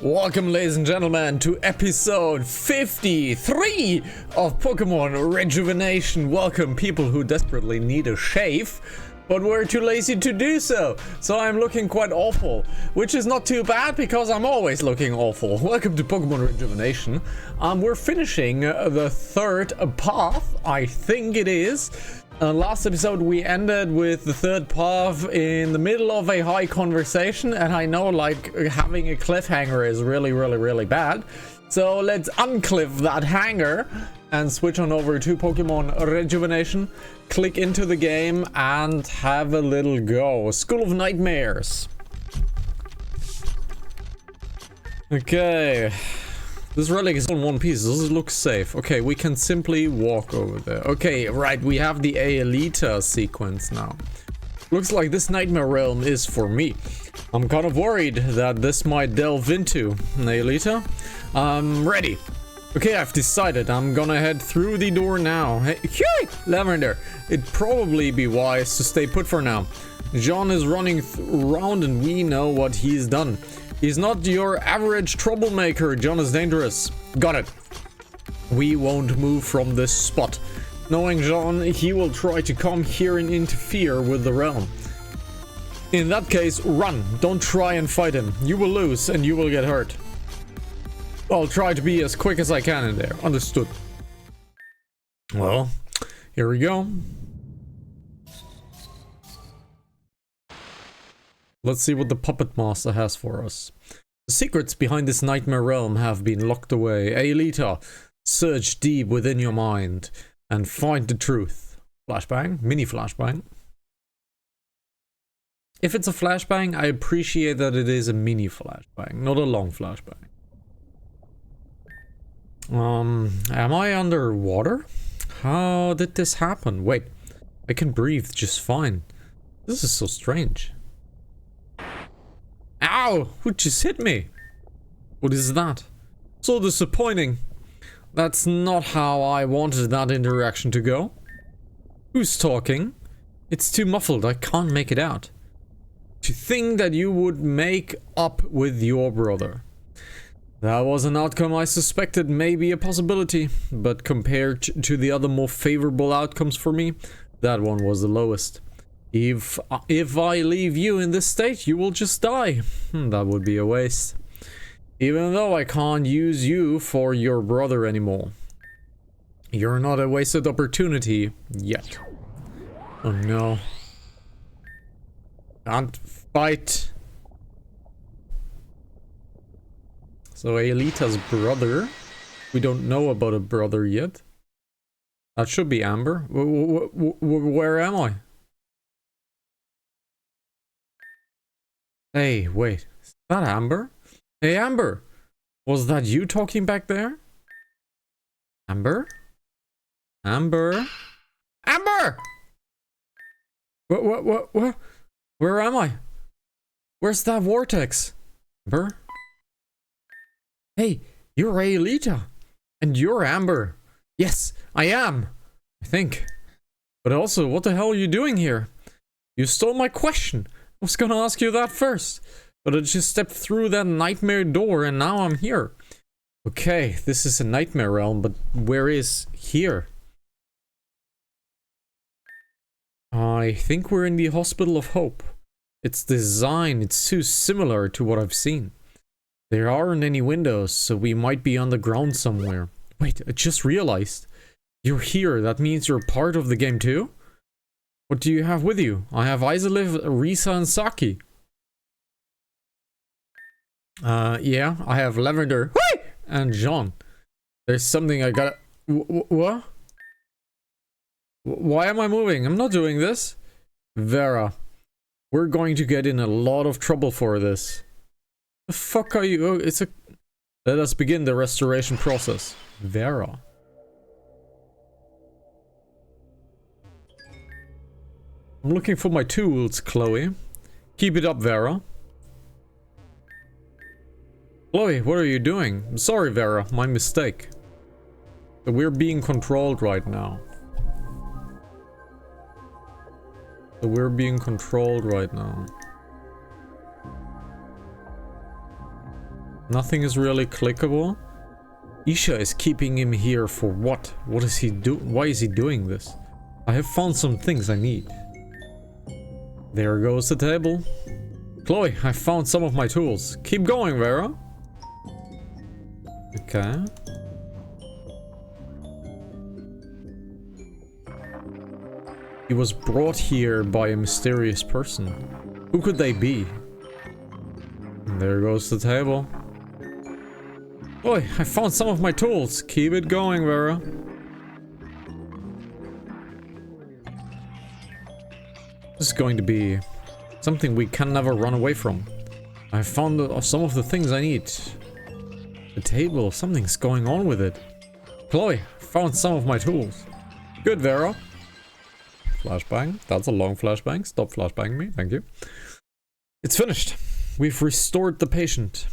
Welcome, ladies and gentlemen, to episode 53 of Pokemon Rejuvenation. Welcome, people who desperately need a shave, but we're too lazy to do so. So I'm looking quite awful, which is not too bad because I'm always looking awful. Welcome to Pokemon Rejuvenation. We're finishing the third path, I think it is. Last episode we ended with the third path in the middle of a high conversation, and I know like having a cliffhanger is really bad. So let's uncliff that hanger and switch on over to Pokemon Rejuvenation, click into the game and have a little go. School of Nightmares. Okay. This relic is on one piece. Does it look safe? Okay, we can simply walk over there. Okay, right, we have the Aelita sequence now. Looks like this nightmare realm is for me. I'm kind of worried that this might delve into Aelita. I'm ready. Okay, I've decided. I'm gonna head through the door now. Hey, Lavender. It'd probably be wise to stay put for now. John is running around and we know what he's done. He's not your average troublemaker. John is dangerous. Got it. We won't move from this spot. Knowing John, he will try to come here and interfere with the realm. In that case, run. Don't try and fight him. You will lose and you will get hurt. I'll try to be as quick as I can in there. Understood. Well, here we go. Let's see what the Puppet Master has for us. The secrets behind this nightmare realm have been locked away. Aelita, search deep within your mind and find the truth. Flashbang? Mini flashbang. If it's a flashbang, I appreciate that it is a mini flashbang, not a long flashbang. Am I underwater? How did this happen? Wait, I can breathe just fine. This is so strange. Ow! Who just hit me? What is that? So disappointing. That's not how I wanted that interaction to go. Who's talking? It's too muffled, I can't make it out. To think that you would make up with your brother. That was an outcome I suspected may be a possibility, but compared to the other more favorable outcomes for me, that one was the lowest. If I leave you in this state, you will just die. That would be a waste. Even though I can't use you for your brother anymore. You're not a wasted opportunity yet. Oh no. Can't fight. So Aelita's brother. We don't know about a brother yet. That should be Amber. Where am I? Hey, wait. Is that Amber? Hey, Amber! Was that you talking back there? Amber? Amber? Amber! What? Where am I? Where's that vortex? Amber? Hey, you're Aelita. And you're Amber. Yes, I am. I think. But also, what the hell are you doing here? You stole my question. I was gonna ask you that first, but I just stepped through that nightmare door and now I'm here. Okay, this is a nightmare realm, but where is here? I think we're in the Hospital of Hope. Its design, it's too similar to what I've seen. There aren't any windows, so we might be underground somewhere. Wait, I just realized. You're here, that means you're part of the game too? What do you have with you? I have Izaliv, Risa, and Saki. Yeah, I have Lavender and John. There's something I gotta... What? Why am I moving? I'm not doing this. Vera, we're going to get in a lot of trouble for this. The fuck are you? Oh, it's a... Let us begin the restoration process. Vera. I'm looking for my tools, Chloe. Keep it up, Vera. Chloe, what are you doing? I'm sorry, Vera. My mistake. But we're being controlled right now. Nothing is really clickable. Isha is keeping him here for what? What is he Why is he doing this? I have found some things I need. There goes the table. Chloe, I found some of my tools. Keep going, Vera. Okay. He was brought here by a mysterious person. Who could they be? And there goes the table. Boy, I found some of my tools. Keep it going, Vera. This is going to be something we can never run away from. I found some of the things I need. The table, something's going on with it. Chloe, found some of my tools. Good, Vera. Flashbang. That's a long flashbang. Stop flashbanging me. Thank you. It's finished. We've restored the patient.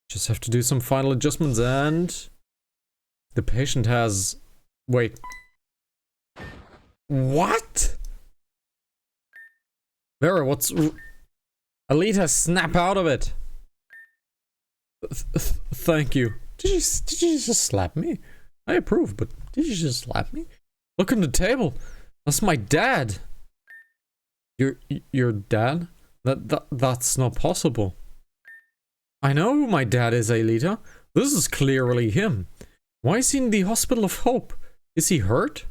Just have to do some final adjustments and... the patient has... Wait. What? Vera, what's... Alita, snap out of it. Thank you. Did you just slap me? I approve, but did you just slap me? Look on the table. That's my dad. Your dad? That's not possible. I know who my dad is, Alita. This is clearly him. Why is he in the Hospital of Hope? Is he hurt?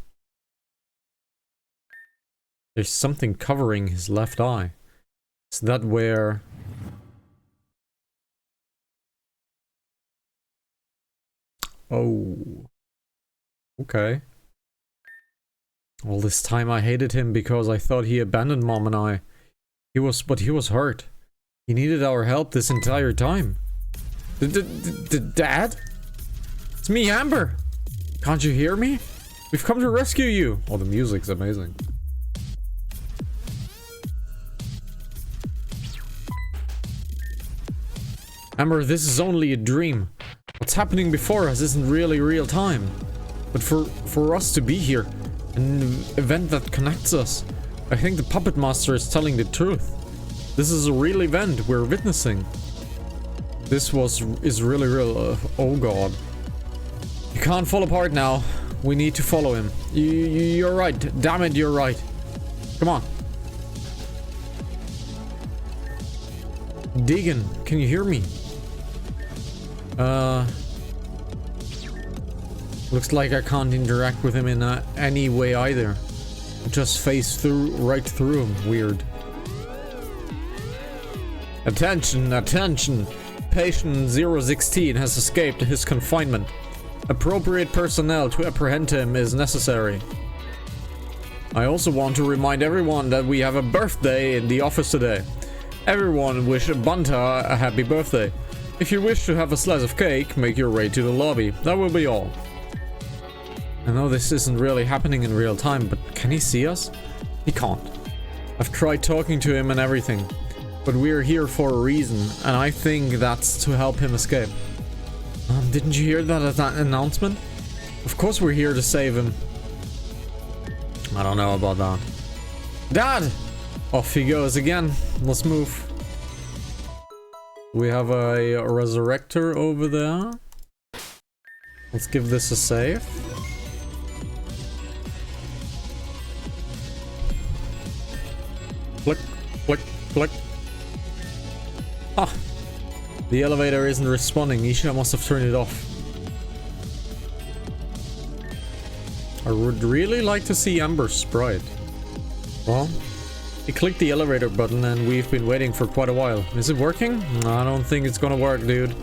There's something covering his left eye. Is that where... Oh. Okay. All this time I hated him because I thought he abandoned Mom and I. But he was hurt. He needed our help this entire time. Dad? It's me, Amber! Can't you hear me? We've come to rescue you! Oh, the music's amazing. Amber, this is only a dream. What's happening before us isn't really real time. But for us to be here, an event that connects us, I think the Puppet Master is telling the truth. This is a real event we're witnessing. This is really real. Oh god. You can't fall apart now. We need to follow him. You're right. Damn it, you're right. Come on. Deegan, can you hear me? Looks like I can't interact with him in any way either. Just face right through him. Weird. Attention, attention! Patient 016 has escaped his confinement. Appropriate personnel to apprehend him is necessary. I also want to remind everyone that we have a birthday in the office today. Everyone wish Banta a happy birthday. If you wish to have a slice of cake, make your way to the lobby. That will be all. I know this isn't really happening in real time, but can he see us? He can't. I've tried talking to him and everything. But we're here for a reason, and I think that's to help him escape. Didn't you hear that announcement? Of course we're here to save him. I don't know about that. Dad! Off he goes again. Let's move. We have a resurrector over there. Let's give this a save. Click, click, click. Ah, the elevator isn't responding. Isha must have turned it off. I would really like to see Amber's sprite. Well, he clicked the elevator button and we've been waiting for quite a while. Is it working? I don't think it's gonna work, dude.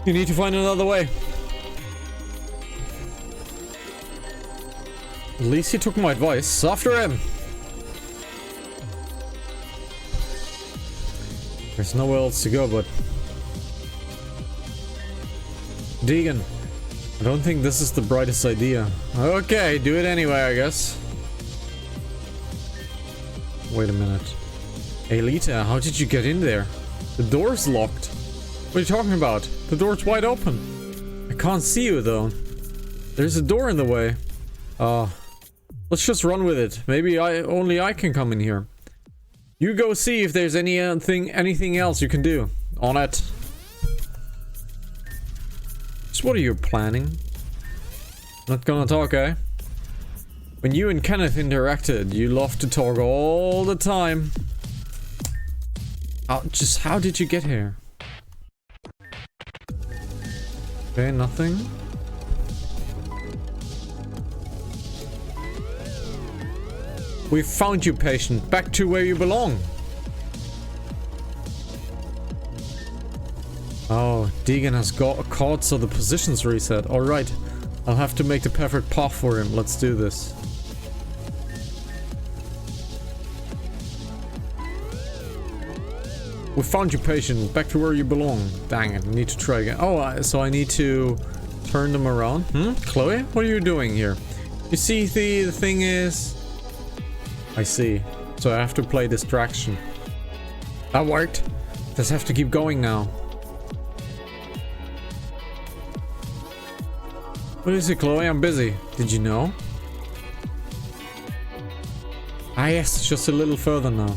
You need to find another way. At least he took my advice. After him! There's nowhere else to go but... Deegan, I don't think this is the brightest idea. Okay, do it anyway, I guess. Wait a minute. Alita, how did you get in there? The door's locked. What are you talking about? The door's wide open. I can't see you though. There's a door in the way. Let's just run with it. Maybe only I can come in here. You go see if there's anything else you can do. On it. So what are you planning? Not gonna talk, eh? When you and Kenneth interacted, you loved to talk all the time. Just how did you get here? Okay, nothing. We found you, patient. Back to where you belong. Oh, Deegan has got caught, so the position's reset. Alright. I'll have to make the perfect path for him. Let's do this. We found you, patient. Back to where you belong. Dang it, I need to try again. Oh, so I need to turn them around. Chloe? What are you doing here? You see, the thing is... I see. So I have to play distraction. That worked. Just have to keep going now. What is it, Chloe? I'm busy. Did you know? Ah, yes, just a little further now.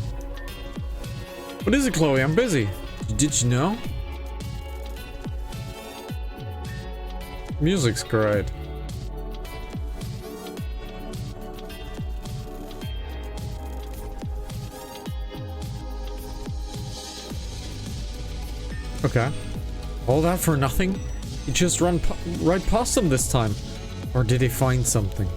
What is it, Chloe? I'm busy. Did you know? Music's great. Okay. All that for nothing? He just ran right past them this time. Or did he find something?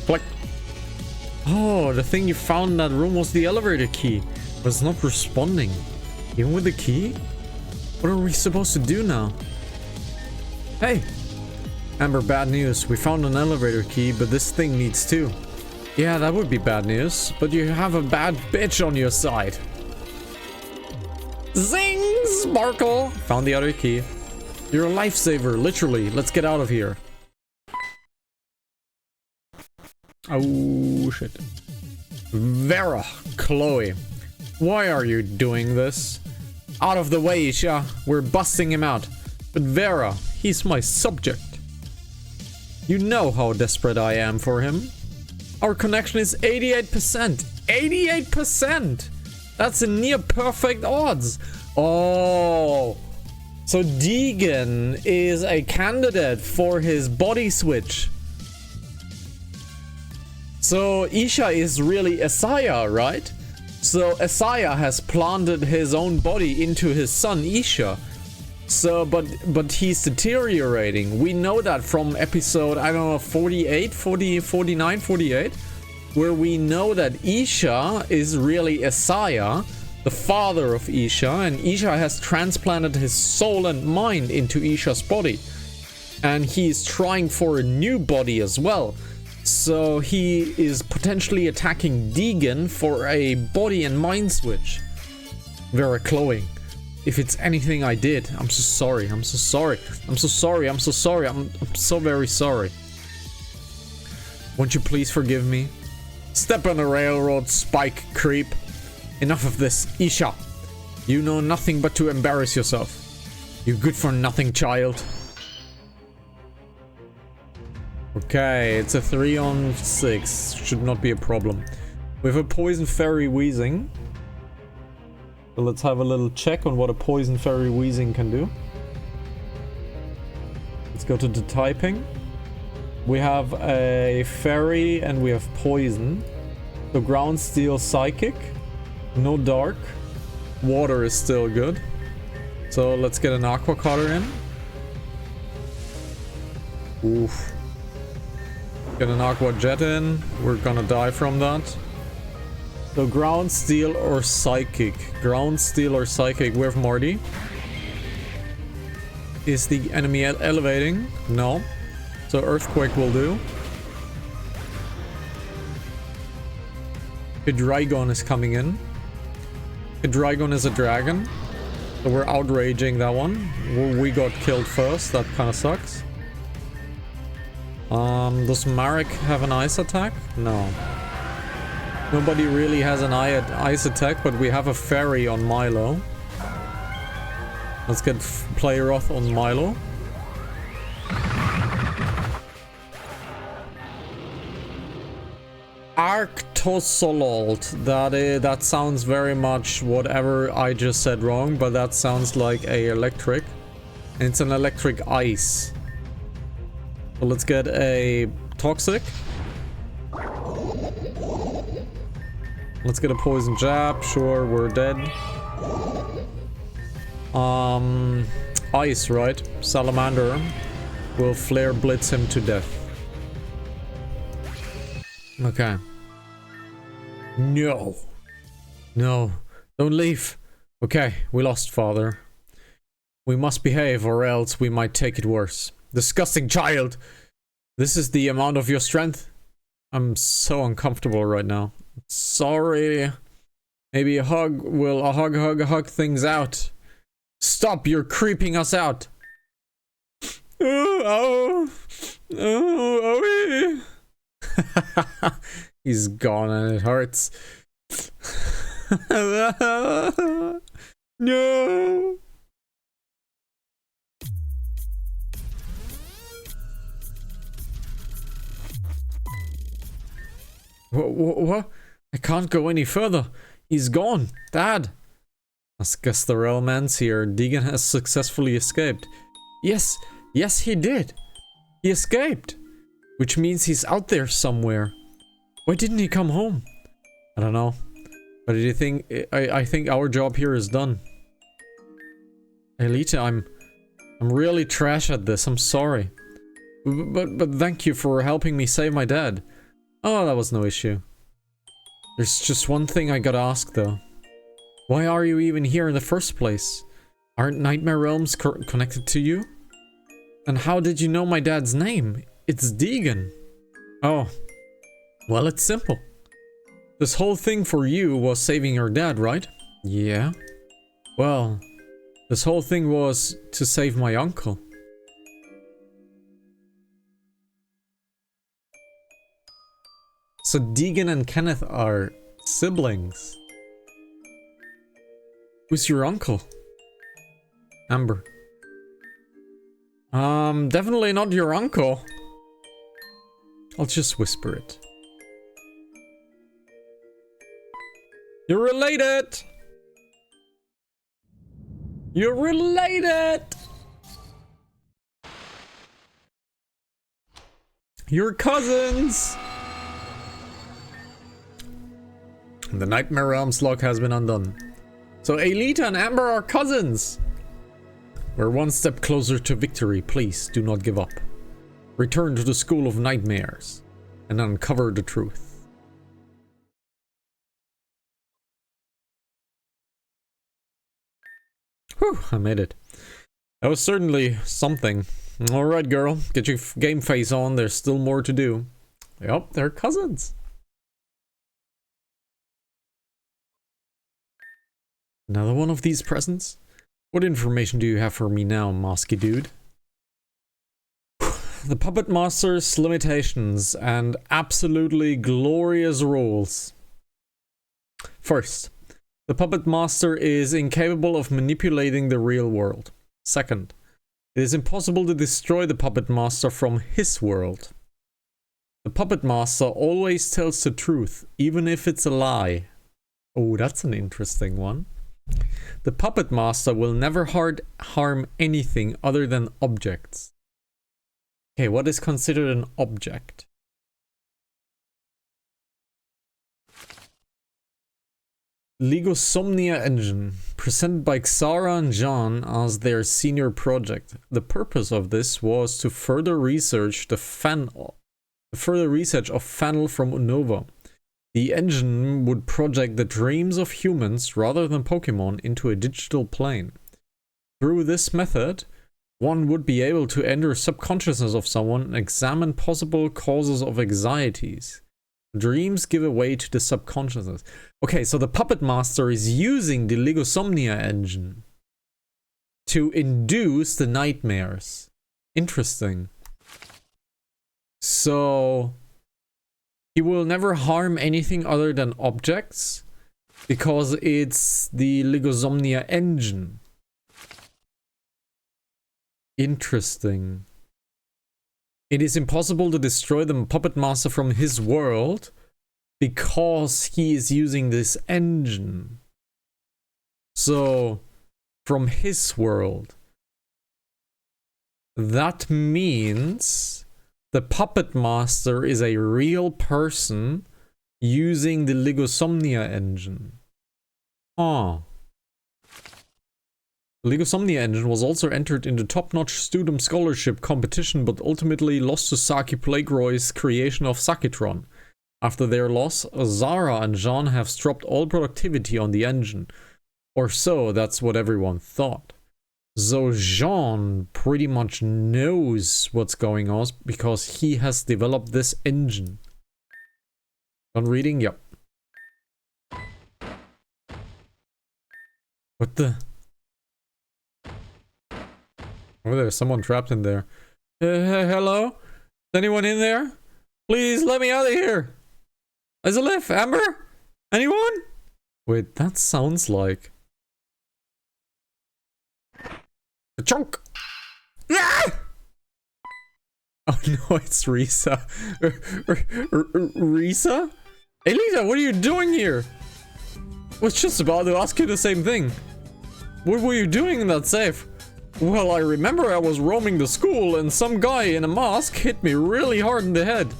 Click. Oh, the thing you found in that room was the elevator key. But it's not responding. Even with the key? What are we supposed to do now? Hey! Amber, bad news. We found an elevator key, but this thing needs two. Yeah, that would be bad news, but you have a bad bitch on your side. Zing! Sparkle! Found the other key. You're a lifesaver, literally. Let's get out of here. Oh, shit. Vera, Chloe. Why are you doing this? Out of the way, Isha. We're busting him out. But Vera, he's my subject. You know how desperate I am for him. Our connection is 88%. 88%! That's a near perfect odds. Oh. So Deegan is a candidate for his body switch. So Isha is really Isaiah, right? So Isaiah has planted his own body into his son Isha. So, but he's deteriorating. We know that from episode, I don't know, 48, 49, 48, where we know that Isha is really Isaiah, the father of Isha, and Isha has transplanted his soul and mind into Isha's body. And he's trying for a new body as well. So he is potentially attacking Deegan for a body and mind switch. Vera, Chloe. If it's anything I did, I'm so sorry. I'm so sorry. I'm so sorry. I'm so sorry. I'm so very sorry. Won't you please forgive me? Step on the railroad, spike creep. Enough of this, Isha. You know nothing but to embarrass yourself. You good for nothing, child. Okay, it's a 3-on-6. Should not be a problem. We have a poison fairy wheezing. So let's have a little check on what a poison fairy wheezing can do. Let's go to the typing. We have a fairy and we have poison. So ground, steel, psychic. No dark. Water is still good. So let's get an aqua cutter in. Oof. Get an aqua jet in. We're gonna die from that. So ground, steel, or psychic. Ground, steel, or psychic with Marty. Is the enemy elevating? No. So earthquake will do. Hydreigon is coming in. Hydreigon is a dragon. So we're outraging that one. We got killed first. That kind of sucks. Does Marek have an ice attack? No. Nobody really has an ice attack, but we have a fairy on Milo. Let's get Playeroth on Milo. Arctosololt. That sounds very much whatever I just said wrong, but that sounds like a electric. It's an electric ice. So let's get a toxic. Let's get a poison jab. Sure, we're dead. Ice, right? Salamander will flare blitz him to death. Okay. No. No. Don't leave. Okay, we lost, father. We must behave or else we might take it worse. Disgusting child! This is the amount of your strength? I'm so uncomfortable right now. Sorry. Maybe a hug will hug things out. Stop, you're creeping us out. He's gone and it hurts. No. What? I can't go any further. He's gone. Dad. I guess the realm ends here. Deegan has successfully escaped. Yes, he did. He escaped. Which means he's out there somewhere. Why didn't he come home? I don't know. But do you think... I think our job here is done. Elita, I'm really trash at this. I'm sorry. But thank you for helping me save my dad. Oh, that was no issue. There's just one thing I gotta ask though. Why are you even here in the first place? Aren't Nightmare Realms connected to you? And how did you know my dad's name? It's Deegan. Oh. Well, it's simple. This whole thing for you was saving your dad, right? Yeah. Well, this whole thing was to save my uncle. So Deegan and Kenneth are siblings. Who's your uncle? Amber. Definitely not your uncle. I'll just whisper it. You're related! You're related! You're cousins! The Nightmare Realms lock has been undone. So Elita and Amber are cousins! We're one step closer to victory. Please do not give up. Return to the School of Nightmares and uncover the truth. Whew, I made it. That was certainly something. Alright, girl. Get your game face on. There's still more to do. Yup, they're cousins. Another one of these presents? What information do you have for me now, Mosky dude? The Puppet Master's limitations and absolutely glorious rules. First, the Puppet Master is incapable of manipulating the real world. Second, it is impossible to destroy the Puppet Master from his world. The Puppet Master always tells the truth, even if it's a lie. Oh, that's an interesting one. The Puppet Master will never harm anything other than objects. Okay, what is considered an object? Ligosomnia Engine, presented by Xara and John as their senior project. The purpose of this was to further research of Fennel from Unova. The engine would project the dreams of humans rather than Pokemon into a digital plane. Through this method, one would be able to enter subconsciousness of someone and examine possible causes of anxieties. Dreams give away to the subconsciousness. Okay, so the Puppet Master is using the Ligosomnia engine to induce the nightmares. Interesting. So he will never harm anything other than objects because it's the Ligosomnia engine. Interesting. It is impossible to destroy the Puppet Master from his world because he is using this engine. So, from his world, that means the Puppet Master is a real person using the Ligosomnia engine. Ah. The Ligosomnia engine was also entered in the top-notch Student Scholarship competition, but ultimately lost to Saki Plagueroy's creation of Sakitron. After their loss, Zara and Jean have dropped all productivity on the engine. Or so, that's what everyone thought. So Jean pretty much knows what's going on because he has developed this engine. On reading? Yep. What the? Oh, there's someone trapped in there. Hello? Is anyone in there? Please let me out of here. Is it Liv? Amber? Anyone? Wait, that sounds like a chunk. Ah! Oh no, it's Risa. Risa? Hey Lisa, what are you doing here? I was just about to ask you the same thing. What were you doing in that safe? Well, I remember I was roaming the school and some guy in a mask hit me really hard in the head.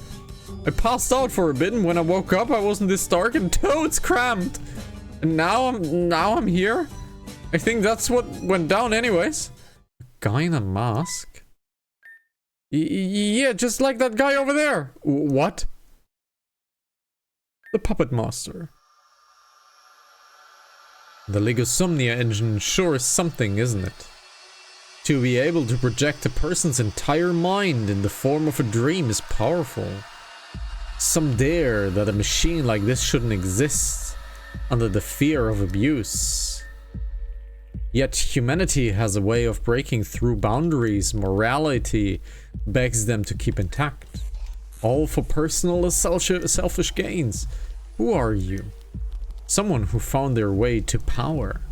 I passed out for a bit, and when I woke up I wasn't this stark and toads cramped. And now I'm here? I think that's what went down anyways. A guy in a mask? Yeah, just like that guy over there. What? The Puppet Master. The Ligosomnia engine sure is something, isn't it? To be able to project a person's entire mind in the form of a dream is powerful. Some dare that a machine like this shouldn't exist, under the fear of abuse. Yet humanity has a way of breaking through boundaries. Morality begs them to keep intact. All for personal or selfish gains. Who are you? Someone who found their way to power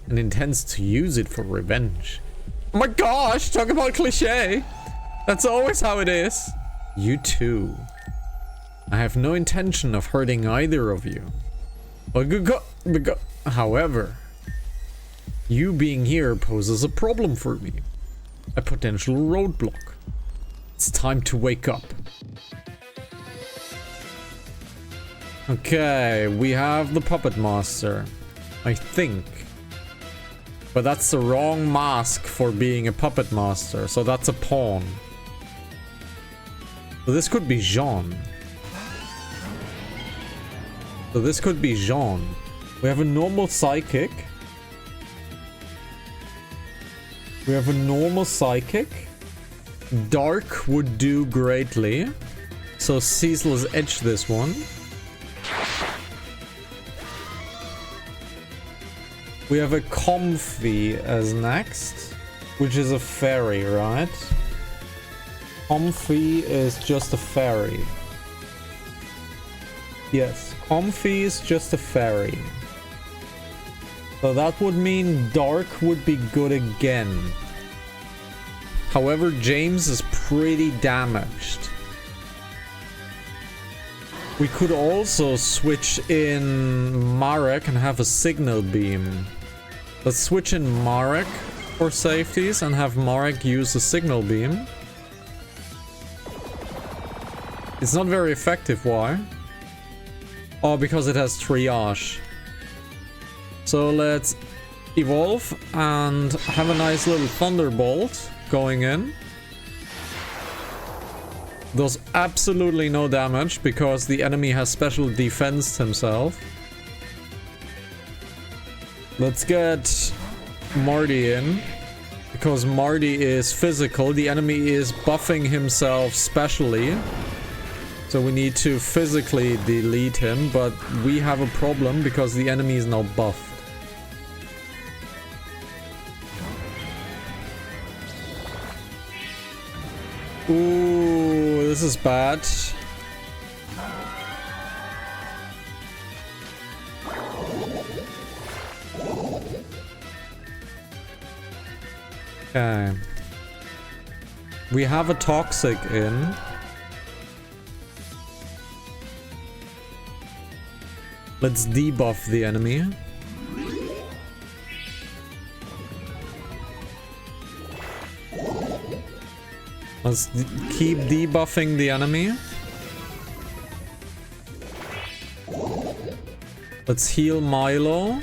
and intends to use it for revenge. Oh my gosh, talk about cliche. That's always how it is. You too. I have no intention of hurting either of you. However, you being here poses a problem for me. A potential roadblock. It's time to wake up. Okay, we have the Puppet Master, I think. But that's the wrong mask for being a Puppet Master, so that's a pawn. So this could be Jean. So this could be Jean. We have a normal psychic. We have a normal psychic. Dark would do greatly. So Ceaseless Edge this one. We have a Comfy as next, which is a fairy, right? Comfy is just a fairy. Yes, Comfy is just a fairy. So that would mean Dark would be good again. However, James is pretty damaged. We could also switch in Marek and have a signal beam. Let's switch in Marek for safeties and have Marek use a signal beam. It's not very effective, why? Oh, because it has triage. So let's evolve and have a nice little thunderbolt going in. Does absolutely no damage because the enemy has special defense himself. Let's get Marty in because Marty is physical. The enemy is buffing himself specially. So we need to physically delete him, but we have a problem because the enemy is now buffed. Ooh, this is bad. Okay. We have a toxic in. Let's debuff the enemy. Let's keep debuffing the enemy. Let's heal Milo.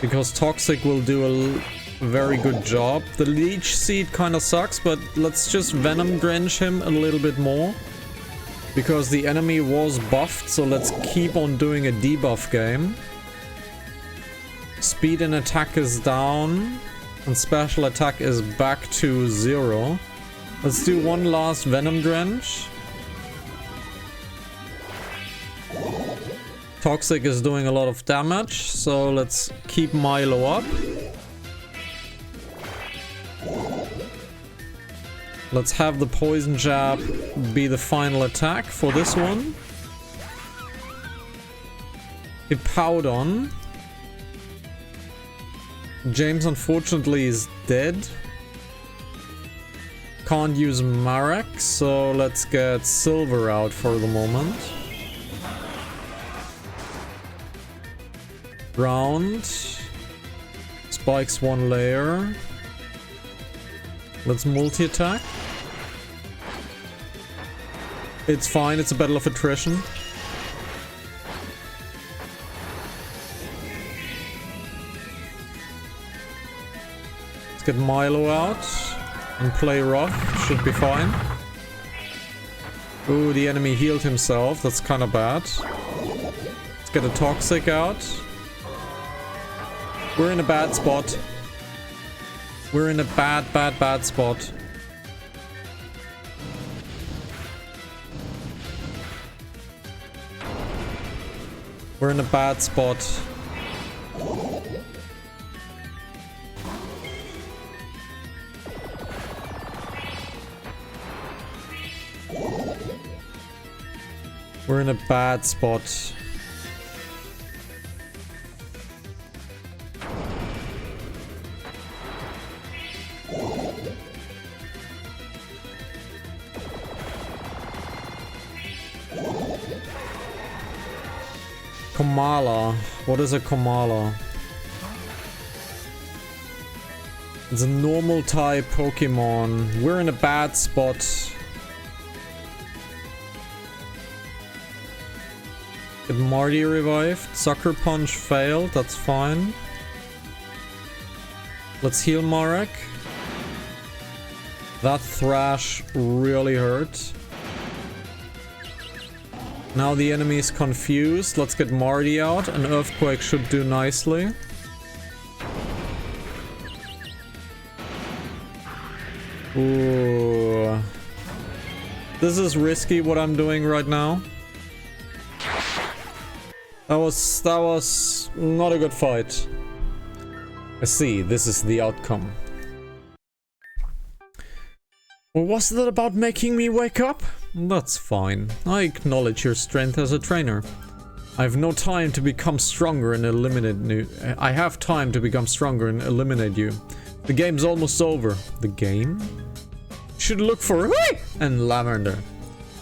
Because Toxic will do a very good job. The Leech Seed kind of sucks, but let's just Venom Drench him a little bit more. Because the enemy was buffed, so let's keep on doing a debuff game. Speed and attack is down. And special attack is back to 0. Let's do one last Venom Drench. Toxic is doing a lot of damage, so let's keep Milo up. Let's have the Poison Jab be the final attack for this one. Hippowdon. James unfortunately is dead. Can't use Marek, so let's get Silver out for the moment. Round. Spikes one layer. Let's multi-attack. It's fine, it's a battle of attrition. Let's get Milo out and play rough. Should be fine. Ooh, the enemy healed himself. That's kind of bad. Let's get a Toxic out. We're in a bad spot. We're in a bad spot. We're in a bad spot. We're in a bad spot. Komala. What is a Komala? It's a normal type Pokemon. We're in a bad spot. Get Marty revived. Sucker Punch failed. That's fine. Let's heal Marek. That Thrash really hurt. Now the enemy is confused. Let's get Marty out. An Earthquake should do nicely. Ooh. This is risky what I'm doing right now. That was not a good fight. I see, this is the outcome. Well, was that about making me wake up? That's fine. I acknowledge your strength as a trainer. I have no time to become stronger and eliminate you. I have time to become stronger and eliminate you. The game's almost over. The game? Should look for Hui and Lavender.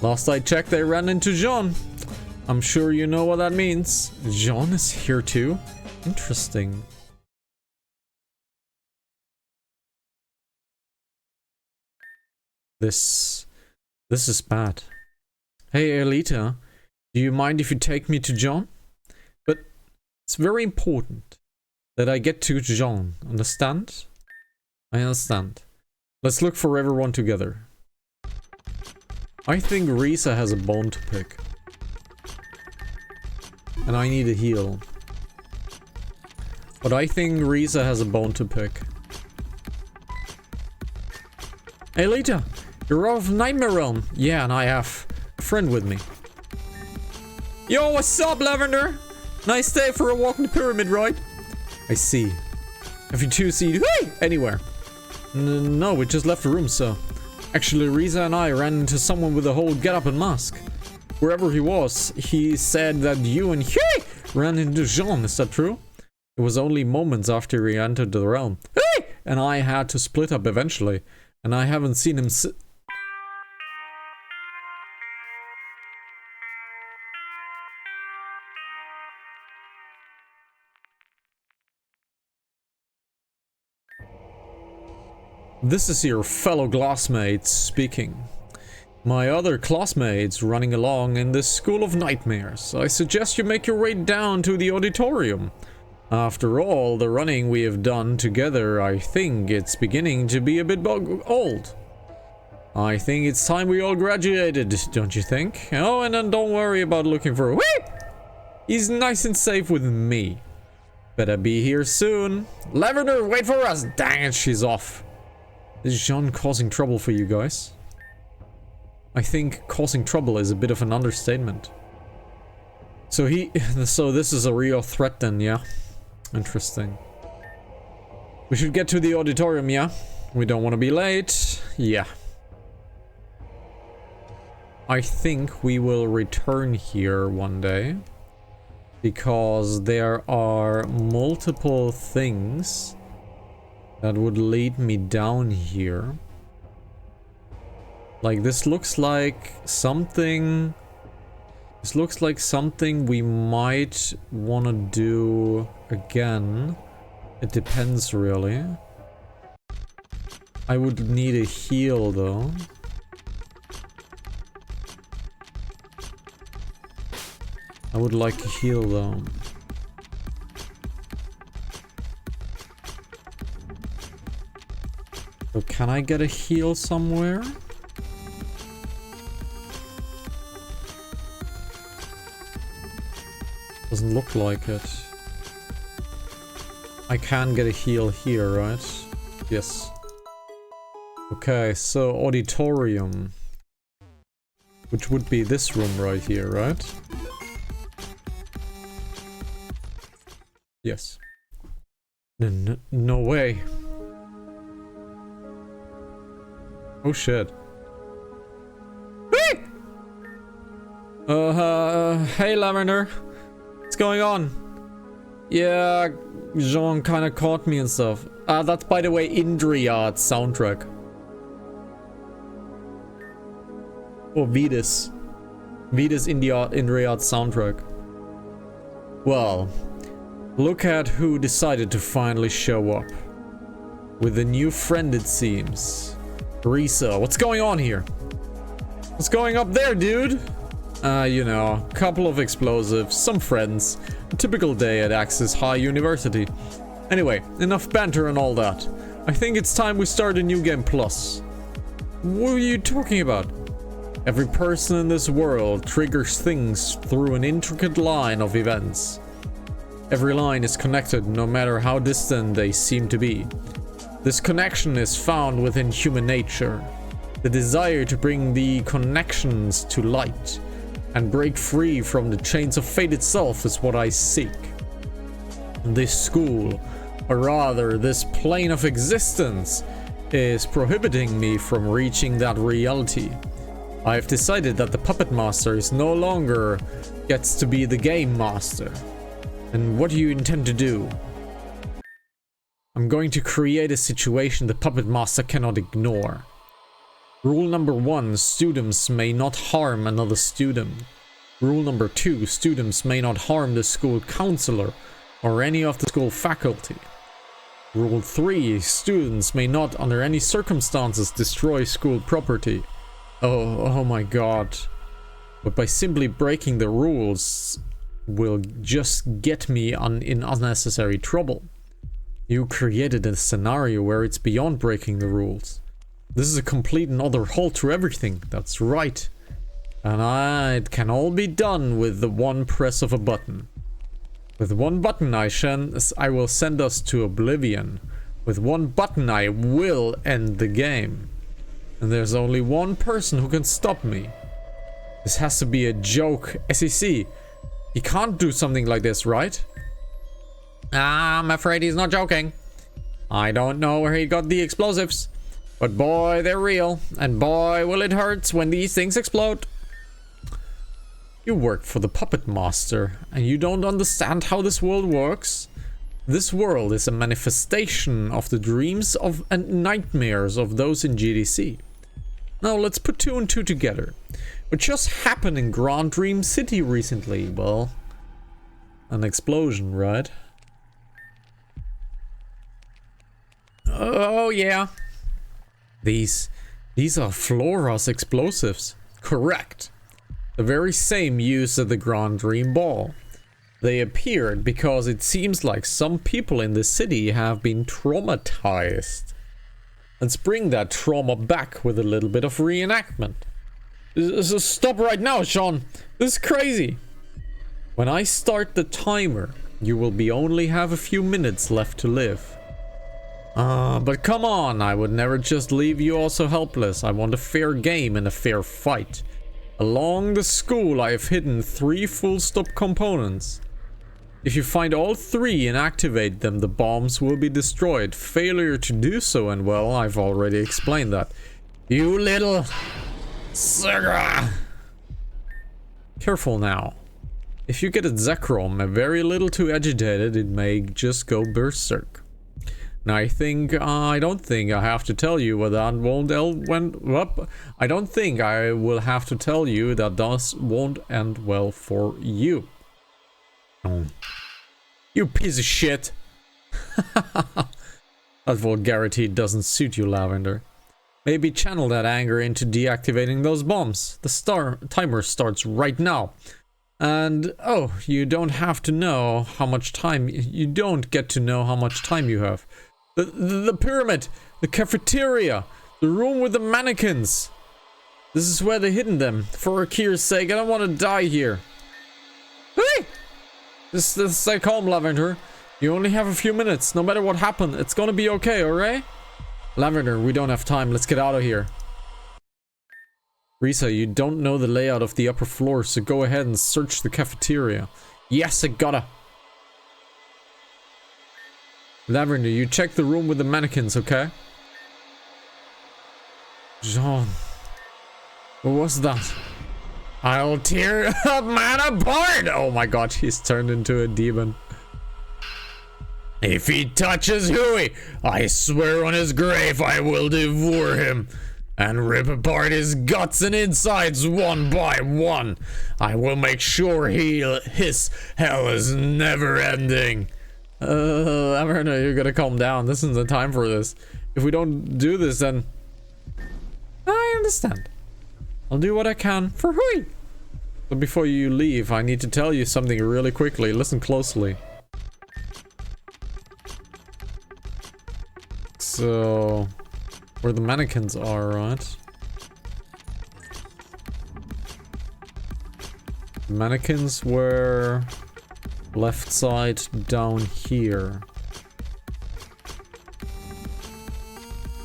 Last I checked, they ran into Jean. I'm sure you know what that means. Jean is here too? Interesting. This is bad. Hey, Alita, do you mind if you take me to Jean? But it's very important that I get to Jean. Understand? I understand. Let's look for everyone together. I think Risa has a bone to pick. And I need a heal. But I think Risa has a bone to pick. Hey, Lita, you're out of Nightmare Realm. Yeah, and I have a friend with me. Yo, what's up, Lavender? Nice day for a walk in the pyramid, right? I see. Have you two seen anywhere? No, we just left the room, so. Actually, Risa and I ran into someone with a whole getup and mask. Wherever he was, he said that you and he ran into Jean. Is that true? It was only moments after we entered the realm. And I had to split up eventually. And I haven't seen him This is your fellow classmates speaking. My other classmates running along in this school of nightmares. I suggest you make your way down to the auditorium. After all the running we have done together, I think it's beginning to be a bit old. I think it's time we all graduated, don't you think? Oh, and then don't worry about looking for a whip! He's nice and safe with me. Better be here soon. Lavender, wait for us! Dang it, she's off. Is Jean causing trouble for you guys? I think causing trouble is a bit of an understatement. So this is a real threat then, yeah? Interesting. We should get to the auditorium, yeah? We don't want to be late. Yeah. I think we will return here one day. Because there are multiple things that would lead me down here. Like, this looks like something... This looks like something we might want to do again. It depends, really. I would need a heal, though. I would like to heal, though. So can I get a heal somewhere? Doesn't look like it. I can get a heal here, right? Yes. Okay, so auditorium. Which would be this room right here, right? Yes. No way. Oh shit. Hey Lavender. What's going on? Yeah, Jean kinda caught me and stuff. That's by the way Indriyad's soundtrack. Or Vidas. Vidas Indriyad's soundtrack. Well, look at who decided to finally show up. With a new friend, it seems. Risa, what's going on here? What's going up there, dude? You know, couple of explosives, some friends. A typical day at Axis High University. Anyway, enough banter and all that. I think it's time we start a new game plus. What are you talking about? Every person in this world triggers things through an intricate line of events. Every line is connected, no matter how distant they seem to be. This connection is found within human nature. The desire to bring the connections to light and break free from the chains of fate itself is what I seek. This school, or rather this plane of existence, is prohibiting me from reaching that reality. I have decided that the puppet master is no longer gets to be the game master. And what do you intend to do? I'm going to create a situation the puppet master cannot ignore. Rule number 1, students may not harm another student. Rule number 2, students may not harm the school counselor or any of the school faculty. Rule 3, students may not under any circumstances destroy school property. Oh my god. But by simply breaking the rules will just get me in unnecessary trouble. You created a scenario where it's beyond breaking the rules. This is a complete and utter halt to everything. That's right. And it can all be done with the one press of a button. With one button I will send us to oblivion. With one button I will end the game. And there's only one person who can stop me. This has to be a joke. SEC, he can't do something like this, right? I'm afraid he's not joking. I don't know where he got the explosives. But boy, they're real. And boy, will it hurt when these things explode. You work for the puppet master, and you don't understand how this world works? This world is a manifestation of the dreams and nightmares of those in GDC. Now let's put 2 and 2 together. What just happened in Grand Dream City recently? Well, an explosion, right? Oh yeah. These are Flora's explosives. Correct. The very same used at the Grand Dream Ball. They appeared because it seems like some people in the city have been traumatized. Let's bring that trauma back with a little bit of reenactment. Stop right now, Sean. This is crazy. When I start the timer, you will only have a few minutes left to live. But come on, I would never just leave you all so helpless. I want a fair game and a fair fight. Along the school, I have hidden 3 full-stop components. If you find all 3 and activate them, the bombs will be destroyed. Failure to do so, and well, I've already explained that. You little... sugar! Careful now. If you get a Zekrom, a very little too agitated, it may just go berserk. Now I don't think I have to tell you what that won't I don't think I will have to tell you that this won't end well for you. You piece of shit. That vulgarity doesn't suit you, Lavender. Maybe channel that anger into deactivating those bombs. The timer starts right now. And, oh, you don't have to know how much time... You don't get to know how much time you have. The pyramid! The cafeteria! The room with the mannequins! This is where they hidden them. For Akira's sake, I don't want to die here. Hey! Just stay calm, Lavender. You only have a few minutes. No matter what happens, it's gonna be okay, alright? Lavender, we don't have time. Let's get out of here. Risa, you don't know the layout of the upper floor, so go ahead and search the cafeteria. Yes, I gotta. Lavender, you check the room with the mannequins, okay? Jean. What was that? I'll tear a man apart! Oh my god, he's turned into a demon. If he touches Huey, I swear on his grave I will devour him and rip apart his guts and insides one by one. I will make sure his hell is never ending. Amarna, you're gonna calm down. This isn't the time for this. If we don't do this, then... I understand. I'll do what I can for Hui. But before you leave, I need to tell you something really quickly. Listen closely. So... where the mannequins are, right? The mannequins were... left side down here.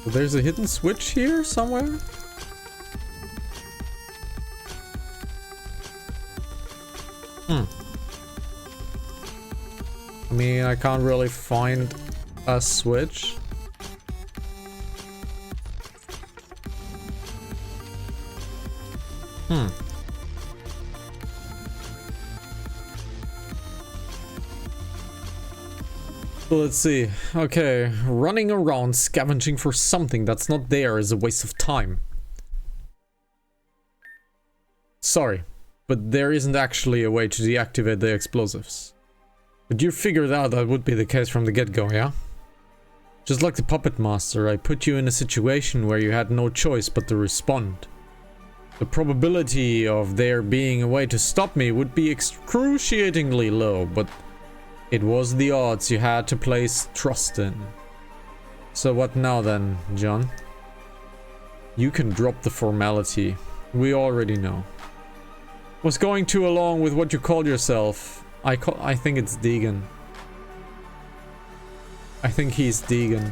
So there's a hidden switch here somewhere? I mean, I can't really find a switch. Let's see. Okay, running around scavenging for something that's not there is a waste of time. Sorry, but there isn't actually a way to deactivate the explosives. But you figured out that would be the case from the get-go, yeah? Just like the puppet master, I put you in a situation where you had no choice but to respond. The probability of there being a way to stop me would be excruciatingly low, but it was the odds you had to place trust in. So what now then, John? You can drop the formality. We already know. Was going too along with what you called yourself. I think it's Deegan. I think he's Deegan.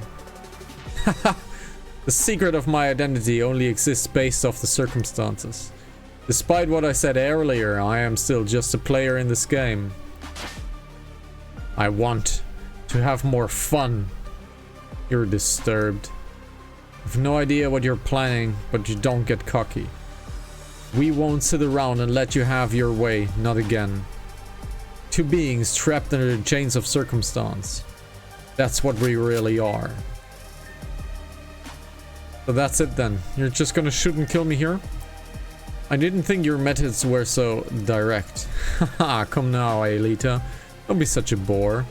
The secret of my identity only exists based off the circumstances. Despite what I said earlier, I am still just a player in this game. I want to have more fun. You're disturbed. I've no idea what you're planning, but you don't get cocky. We won't sit around and let you have your way, not again. Two beings trapped under the chains of circumstance. That's what we really are. So that's it then. You're just gonna shoot and kill me here? I didn't think your methods were so direct. Haha, come now, Aelita. Don't be such a bore.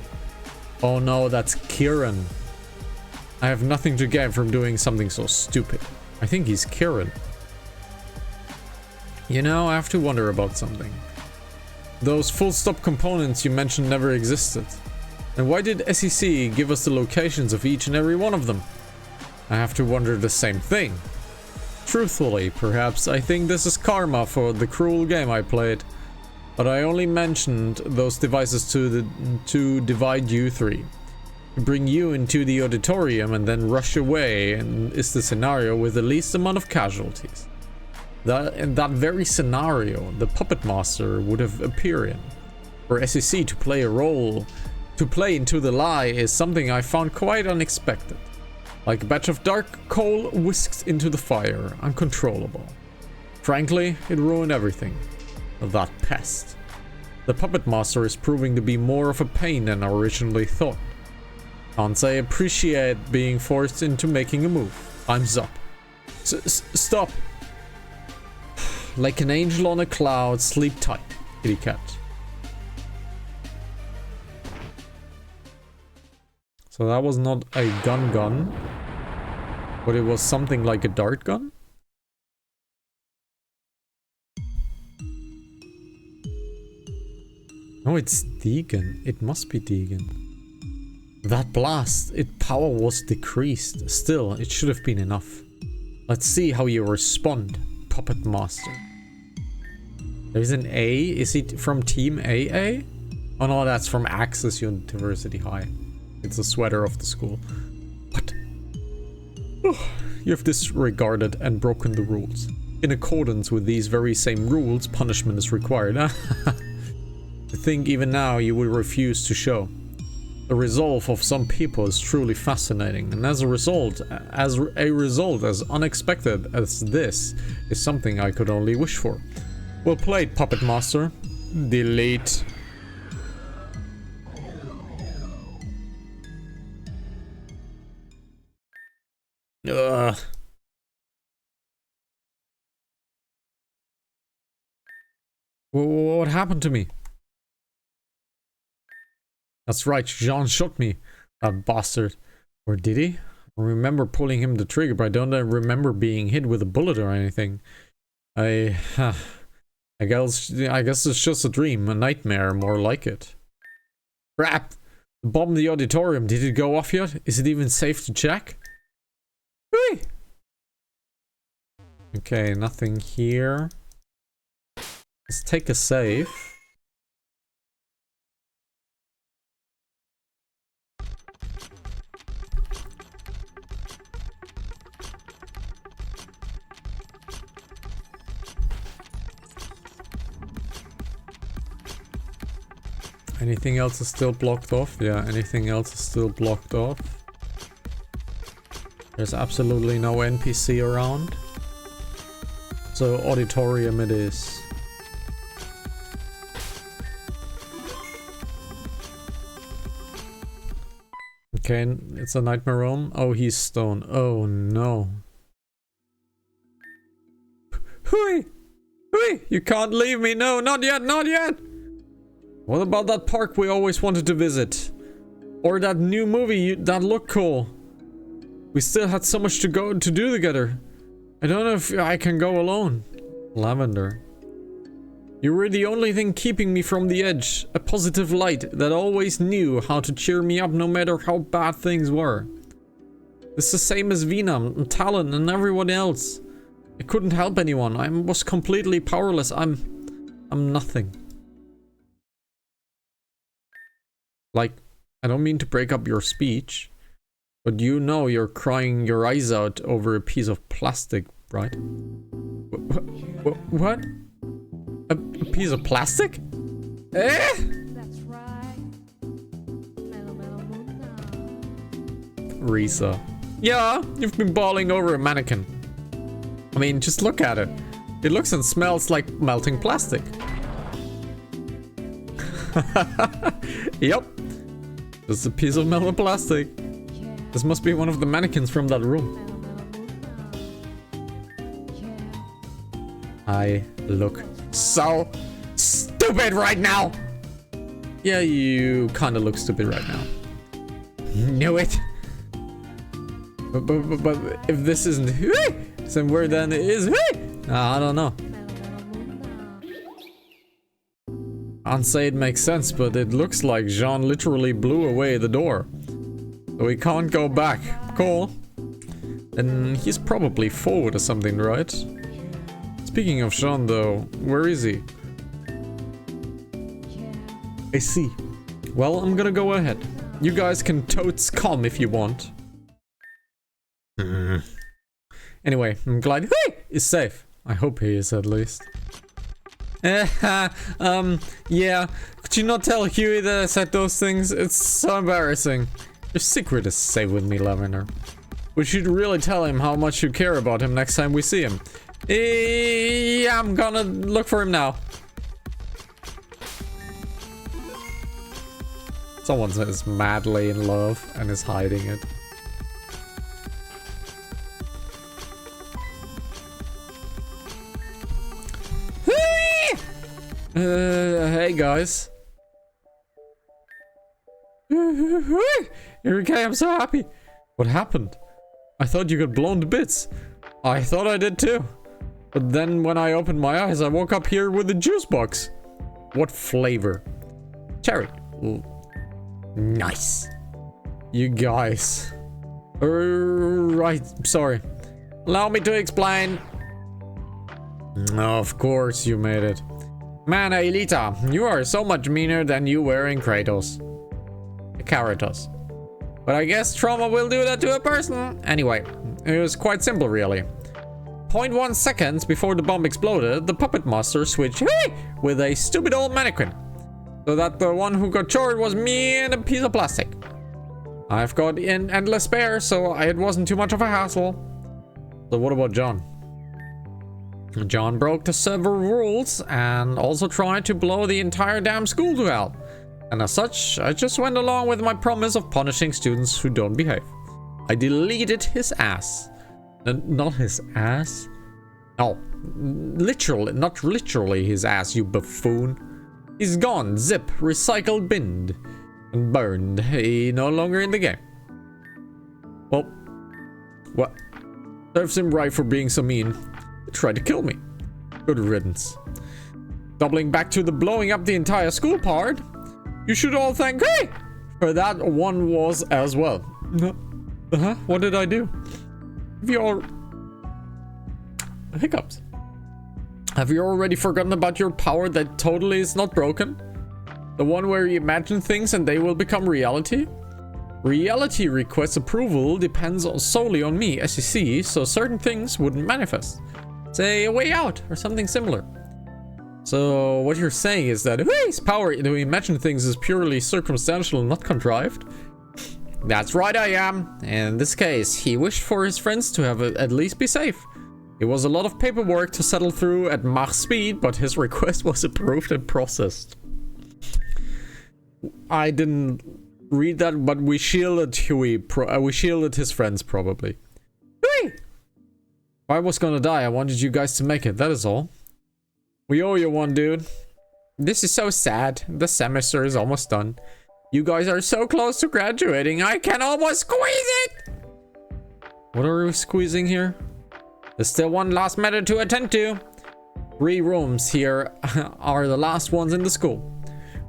Oh no, that's Kieran. I have nothing to gain from doing something so stupid. I think he's Kieran. You know, I have to wonder about something. Those full stop components you mentioned never existed. And why did SEC give us the locations of each and every one of them? I have to wonder the same thing. Truthfully, perhaps I think this is karma for the cruel game I played. But I only mentioned those devices to divide you three. To bring you into the auditorium and then rush away and is the scenario with the least amount of casualties. In that very scenario, the Puppet Master would have appeared in. For SEC to play a role, to play into the lie is something I found quite unexpected. Like a batch of dark coal whisked into the fire, uncontrollable. Frankly, it ruined everything. That pest. The Puppet Master is proving to be more of a pain than I originally thought. Can't say I appreciate being forced into making a move. Time's up. Stop! Like an angel on a cloud, sleep tight, kitty cat. So that was not a gun, but it was something like a dart gun? No, it's Deegan. It must be Deegan. That blast, its power was decreased. Still, it should have been enough. Let's see how you respond, Puppet Master. There's an A. Is he from Team AA? Oh no, that's from Axis University High. It's a sweater of the school. What? Oh, you have disregarded and broken the rules. In accordance with these very same rules, punishment is required. To think even now you will refuse to show. The resolve of some people is truly fascinating, and as a result as unexpected as this is something I could only wish for. Well played, Puppet Master. Delete. Ugh. What happened to me? That's right, Jean shot me. That bastard. Or did he? I remember pulling him the trigger, but I don't remember being hit with a bullet or anything. I guess it's just a dream, a nightmare, more like it. Crap! The bomb in the auditorium, did it go off yet? Is it even safe to check? Whee! Okay, nothing here. Let's take a save. Anything else is still blocked off? Yeah, anything else is still blocked off. There's absolutely no NPC around. So auditorium it is. Okay, it's a nightmare room. Oh, he's stone. Oh no. Hui! Hui! You can't leave me! No, not yet, not yet! What about that park we always wanted to visit? Or that new movie that looked cool? We still had so much to do together. I don't know if I can go alone. Lavender. You were the only thing keeping me from the edge. A positive light that always knew how to cheer me up no matter how bad things were. It's the same as Venom and Talon and everyone else. I couldn't help anyone. I was completely powerless. I'm nothing. Like, I don't mean to break up your speech, but you know you're crying your eyes out over a piece of plastic, right? What? A piece of plastic? Eh? That's right. Risa. Yeah, you've been bawling over a mannequin. I mean, just look at it. It looks and smells like melting plastic. Yep. This is a piece of melted plastic. This must be one of the mannequins from that room. I look so stupid right now. Yeah, you kind of look stupid right now. Knew it. But if this isn't then where then is I don't know. Can't say it makes sense, but it looks like Jean literally blew away the door. So we can't go back. Cool. And he's probably forward or something, right? Speaking of Jean though, where is he? I see. Well, I'm gonna go ahead. You guys can totes come if you want. Anyway, I'm glad he's safe. I hope he is at least. Yeah. Could you not tell Huey that I said those things? It's so embarrassing. Your secret is safe with me, Lavender. We should really tell him how much you care about him next time we see him. Yeah, I'm gonna look for him now. Someone is madly in love and is hiding it. Hey guys. You're okay, I'm so happy. What happened? I thought you got blown to bits. I thought I did too. But then when I opened my eyes, I woke up here with a juice box. What flavor? Cherry. Ooh. Nice. You guys. Right, sorry. Allow me to explain. Of course you made it. Man, Aelita, you are so much meaner than you were in Kratos. Karatos. But I guess trauma will do that to a person. Anyway, it was quite simple really. 0.1 seconds before the bomb exploded, the puppet master switched with a stupid old mannequin. So that the one who got charred was me and a piece of plastic. I've got an endless spare, so it wasn't too much of a hassle. So what about John? John broke the several rules and also tried to blow the entire damn school to hell. And as such, I just went along with my promise of punishing students who don't behave. I deleted his ass. Not his ass? Oh, literally, not literally his ass, you buffoon. He's gone, zip, recycled, binned, and burned. He no longer in the game. Well, what? Serves him right for being so mean. He tried to kill me. Good riddance. Doubling back to the blowing up the entire school part, you should all thank me for that one was as well. What did I do? Have you all... Hiccups. Have you already forgotten about your power that totally is not broken? The one where you imagine things and they will become reality? Reality requests approval depends solely on me, as you see, so certain things wouldn't manifest. Say a way out or something similar. So what you're saying is that his power to imagine things is purely circumstantial and not contrived? That's right, I am. In this case, he wished for his friends to have at least be safe. It was a lot of paperwork to settle through at Mach speed, but his request was approved and processed. I didn't read that, but we shielded Huey. We shielded his friends, probably. Huey! If I was gonna die, I wanted you guys to make it, that is all. We owe you one, dude. This is so sad. The semester is almost done. You guys are so close to graduating, I can almost squeeze it! What are we squeezing here? There's still one last matter to attend to. 3 rooms here are the last ones in the school.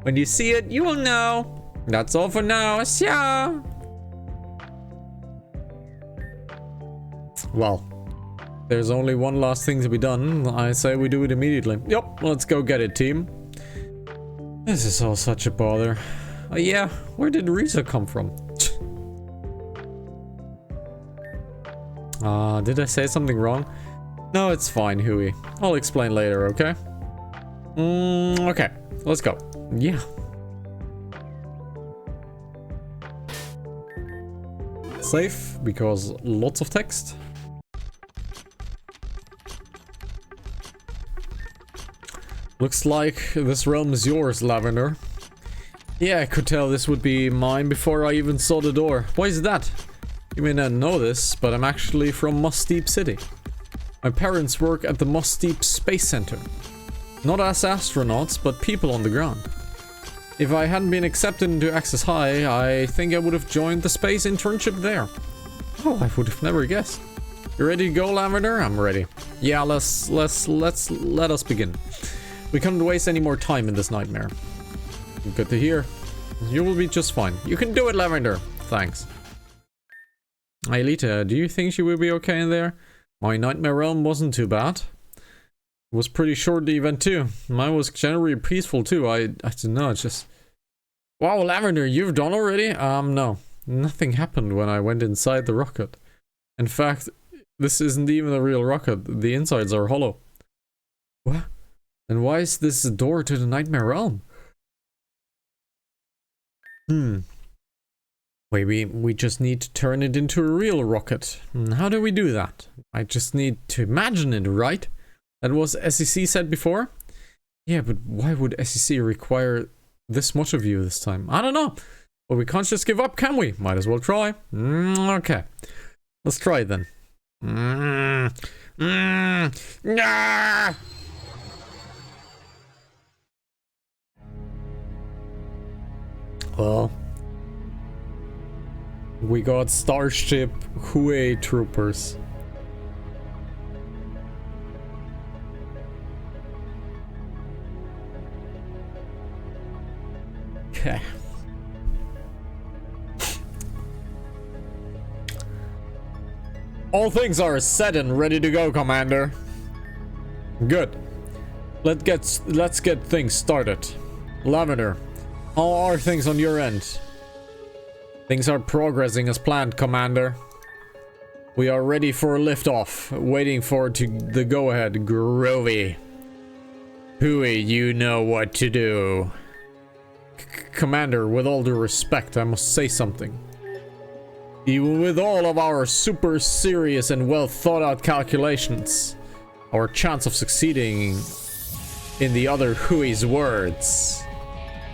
When you see it, you will know. That's all for now. Yeah. Well, there's only one last thing to be done. I say we do it immediately. Yep, let's go get it, team. This is all such a bother. Yeah, where did Risa come from? Did I say something wrong? No, it's fine, Huey. I'll explain later, okay? Okay, let's go. Yeah. Safe, because lots of text. Looks like this realm is yours, Lavender. Yeah, I could tell this would be mine before I even saw the door. Why is that? You may not know this, but I'm actually from Moss Deep City. My parents work at the Moss Deep Space Center. Not as astronauts, but people on the ground. If I hadn't been accepted into Access High, I think I would have joined the space internship there. Oh, I would have never guessed. You ready to go, Lavender? I'm ready. Yeah, let us begin. We can't waste any more time in this nightmare. Good to hear. You will be just fine. You can do it, Lavender. Thanks. Aelita, do you think she will be okay in there? My nightmare realm wasn't too bad. It was pretty short, the event too. Mine was generally peaceful too. I don't know, it's just... Wow, Lavender, you've done already? No. Nothing happened when I went inside the rocket. In fact, this isn't even a real rocket. The insides are hollow. What? And why is this a door to the nightmare realm? Wait, we just need to turn it into a real rocket. How do we do that? I just need to imagine it, right? That was SEC said before? Yeah, but why would SEC require this much of you this time? I don't know. But we can't just give up, can we? Might as well try. Okay. Let's try then. Well, we got Starship Hue Troopers. Okay. All things are set and ready to go, Commander. Good. Let's get things started. Lavender, how are things on your end? Things are progressing as planned, Commander. We are ready for liftoff, waiting for the go-ahead. Groovy. Hui, you know what to do. Commander, with all due respect, I must say something. Even with all of our super serious and well thought out calculations, our chance of succeeding in the other Hui's words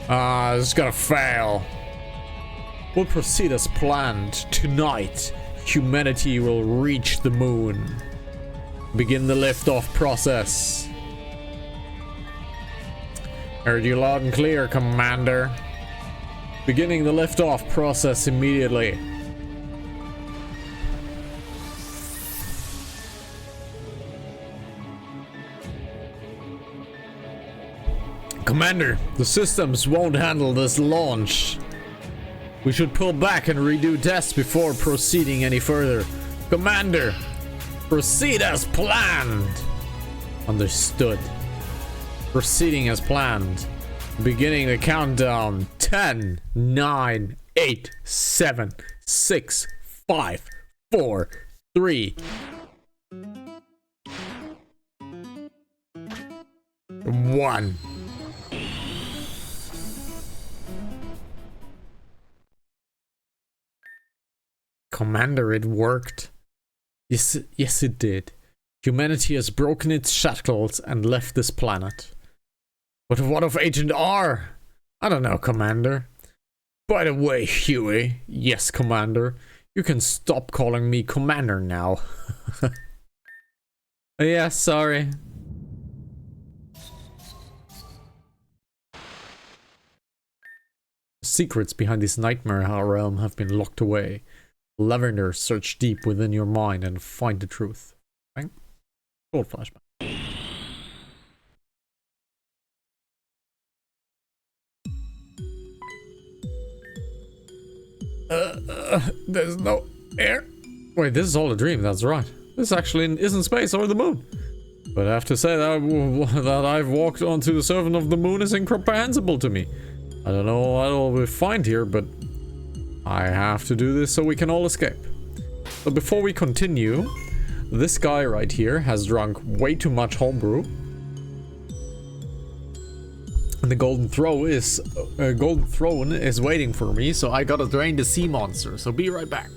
is gonna fail. We'll proceed as planned. Tonight, humanity will reach the moon. Begin the liftoff process. Heard you loud and clear, Commander. Beginning the liftoff process immediately. Commander, the systems won't handle this launch. We should pull back and redo tests before proceeding any further. Commander, proceed as planned. Understood. Proceeding as planned. Beginning the countdown. 10, 9, 8, 7, 6, 5, 4, 3. 1. Commander, it worked. Yes, it did. Humanity has broken its shackles and left this planet. But what of Agent R? I don't know, Commander. By the way, Huey. Yes, Commander. You can stop calling me Commander now. Yeah, sorry. Secrets behind this nightmare realm have been locked away. Lavender, search deep within your mind and find the truth. Right? Old flashback. There's no air. Wait, this is all a dream, that's right. This actually isn't space or the moon. But I have to say that I've walked onto the surface of the moon is incomprehensible to me. I don't know what all we find here, but I have to do this so we can all escape. But before we continue, this guy right here has drunk way too much homebrew. And the golden throne is waiting for me, so I gotta drain the sea monster. So be right back.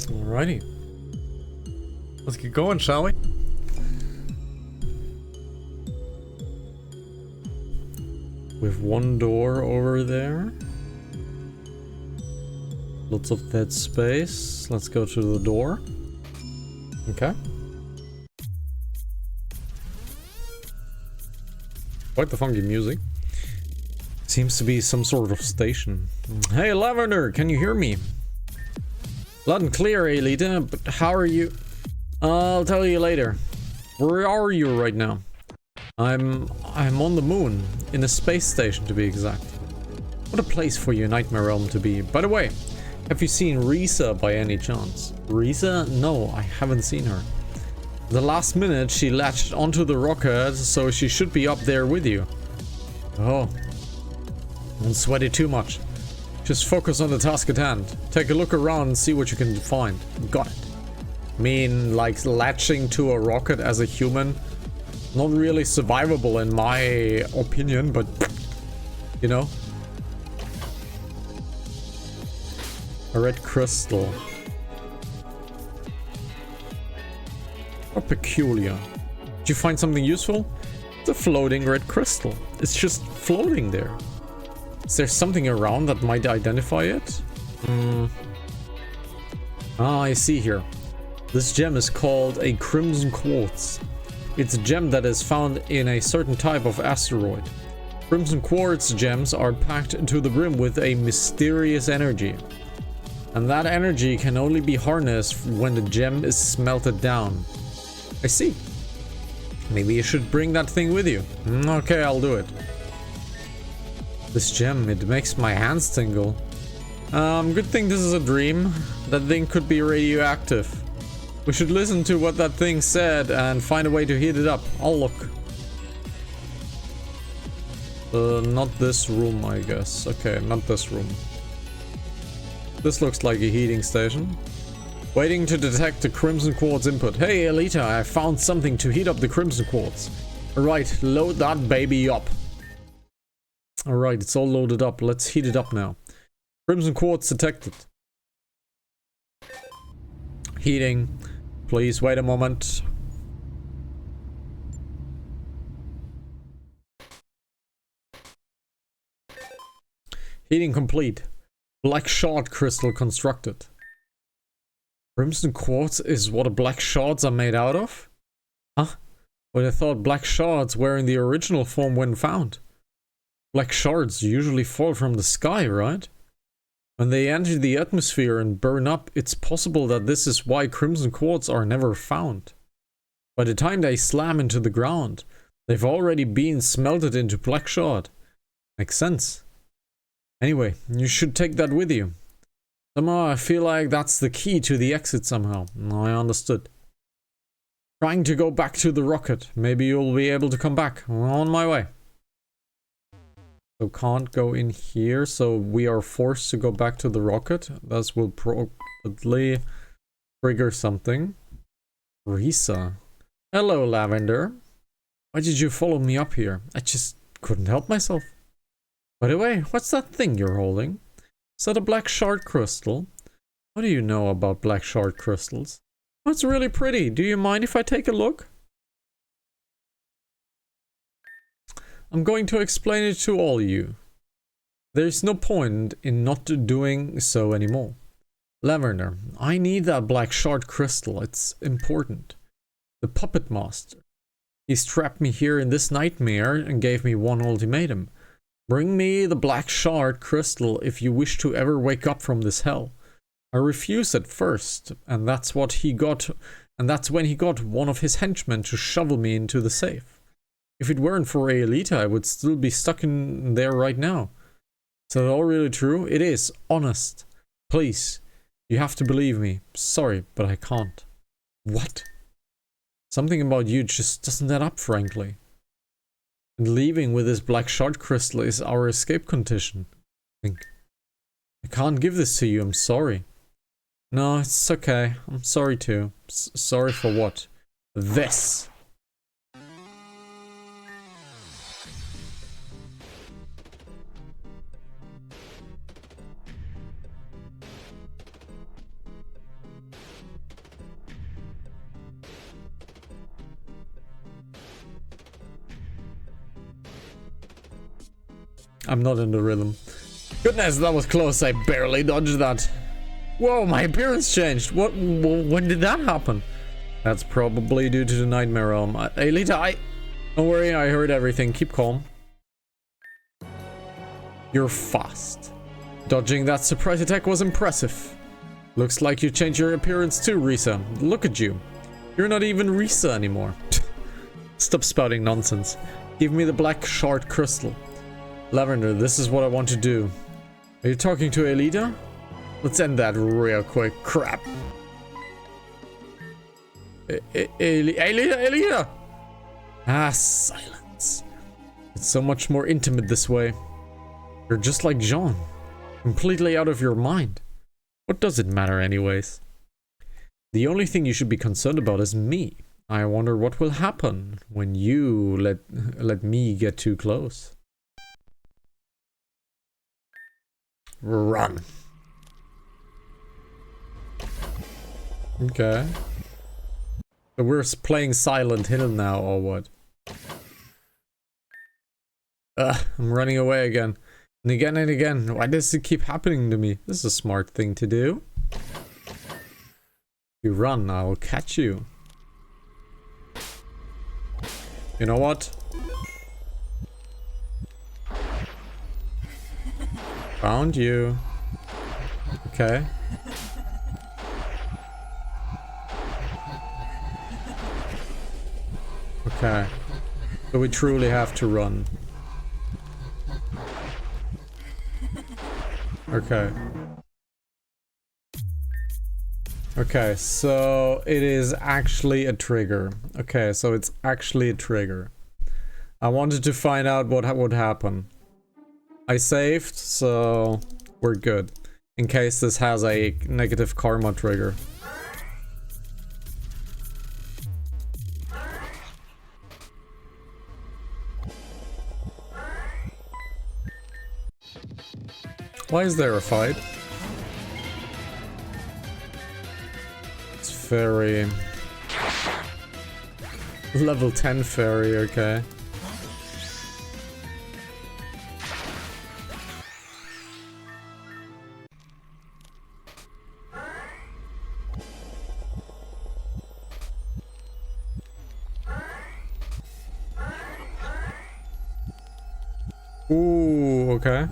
Alrighty. Let's get going, shall we? With one door over there. Lots of dead space. Let's go to the door. Okay. Quite the funky music. Seems to be some sort of station. Hey, Lavender, can you hear me? Loud and clear, Alita, but how are you? I'll tell you later. Where are you right now? I'm on the moon, in a space station to be exact. What a place for your nightmare realm to be. By the way, have you seen Risa by any chance? Risa? No, I haven't seen her. The last minute she latched onto the rocket, so she should be up there with you. Oh. Don't sweat it too much. Just focus on the task at hand. Take a look around and see what you can find. Got it. I mean, like, latching to a rocket as a human, not really survivable in my opinion, but, you know. A red crystal. How peculiar. Did you find something useful? It's a floating red crystal. It's just floating there. Is there something around that might identify it? Ah, I see here. This gem is called a crimson quartz. It's a gem that is found in a certain type of asteroid. Crimson quartz gems are packed to the brim with a mysterious energy. And that energy can only be harnessed when the gem is smelted down. I see. Maybe you should bring that thing with you. Okay, I'll do it. This gem, it makes my hands tingle. Good thing this is a dream. That thing could be radioactive. We should listen to what that thing said and find a way to heat it up. I'll look. Not this room, I guess. Okay, not this room. This looks like a heating station. Waiting to detect the crimson quartz input. Hey, Alita, I found something to heat up the crimson quartz. Alright, load that baby up. Alright, it's all loaded up. Let's heat it up now. Crimson quartz detected. Heating. Please wait a moment. Heating complete. Black shard crystal constructed. Crimson quartz is what black shards are made out of? Huh? But I thought black shards were in the original form when found. Black shards usually fall from the sky, right? When they enter the atmosphere and burn up, it's possible that this is why crimson quartz are never found. By the time they slam into the ground, they've already been smelted into black shard. Makes sense. Anyway, you should take that with you. Somehow I feel like that's the key to the exit somehow. I understood. Trying to go back to the rocket. Maybe you'll be able to come back. On my way. So can't go in here, so we are forced to go back to the rocket. That will probably trigger something. Risa. Hello, Lavender. Why did you follow me up here? I just couldn't help myself. By the way, what's that thing you're holding? Is that a black shard crystal? What do you know about black shard crystals? Oh, it's really pretty. Do you mind if I take a look? I'm going to explain it to all you. There's no point in not doing so anymore. Lavender, I need that black shard crystal. It's important. The puppet master. He's trapped me here in this nightmare and gave me one ultimatum. Bring me the black shard crystal if you wish to ever wake up from this hell. I refused at first, and that's when he got one of his henchmen to shovel me into the safe. If it weren't for Aelita, I would still be stuck in there right now. Is that all really true? It is. Honest. Please. You have to believe me. Sorry, but I can't. What? Something about you just doesn't add up, frankly. And leaving with this black shard crystal is our escape condition. I think. I can't give this to you, I'm sorry. No, it's okay. I'm sorry too. Sorry for what? This. I'm not in the rhythm. Goodness, that was close. I barely dodged that. Whoa, my appearance changed. What? When did that happen? That's probably due to the Nightmare Realm. Aelita, don't worry, I heard everything. Keep calm. You're fast. Dodging that surprise attack was impressive. Looks like you changed your appearance too, Risa. Look at you. You're not even Risa anymore. Stop spouting nonsense. Give me the black shard crystal. Lavender, this is what I want to do. Are you talking to Aelita? Let's end that real quick. Crap. Aelita! Ah, silence. It's so much more intimate this way. You're just like Jean. Completely out of your mind. What does it matter anyways? The only thing you should be concerned about is me. I wonder what will happen when you let me get too close. Run. Okay. So we're playing Silent Hill now, or what? I'm running away again. And again and again. Why does it keep happening to me? This is a smart thing to do. You run, I'll catch you. You know what? Found you. Okay. Okay. So we truly have to run. Okay. Okay, so it is actually a trigger. Okay, so it's actually a trigger. I wanted to find out what would happen. I saved, so we're good. In case this has a negative karma trigger. Why is there a fight? It's fairy. Level 10 fairy, okay. Ooh, okay.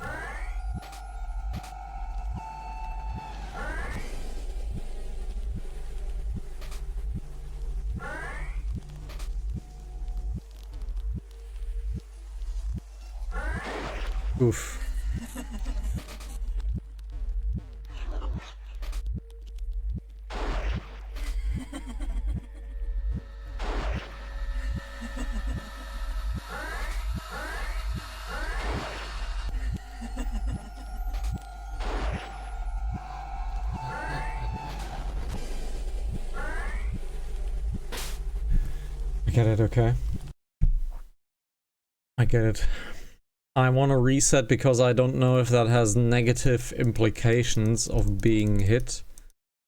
Oof. I get it, okay. I get it. I want to reset because I don't know if that has negative implications of being hit.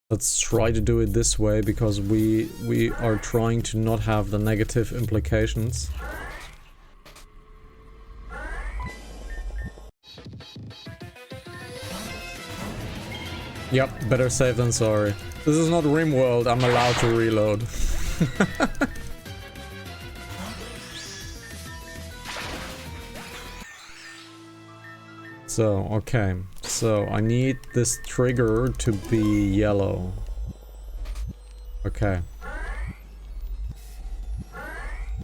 Let's try to do it this way because we are trying to not have the negative implications. Yep, better safe than sorry. This is not RimWorld, I'm allowed to reload. So, okay. So, I need this trigger to be yellow. Okay.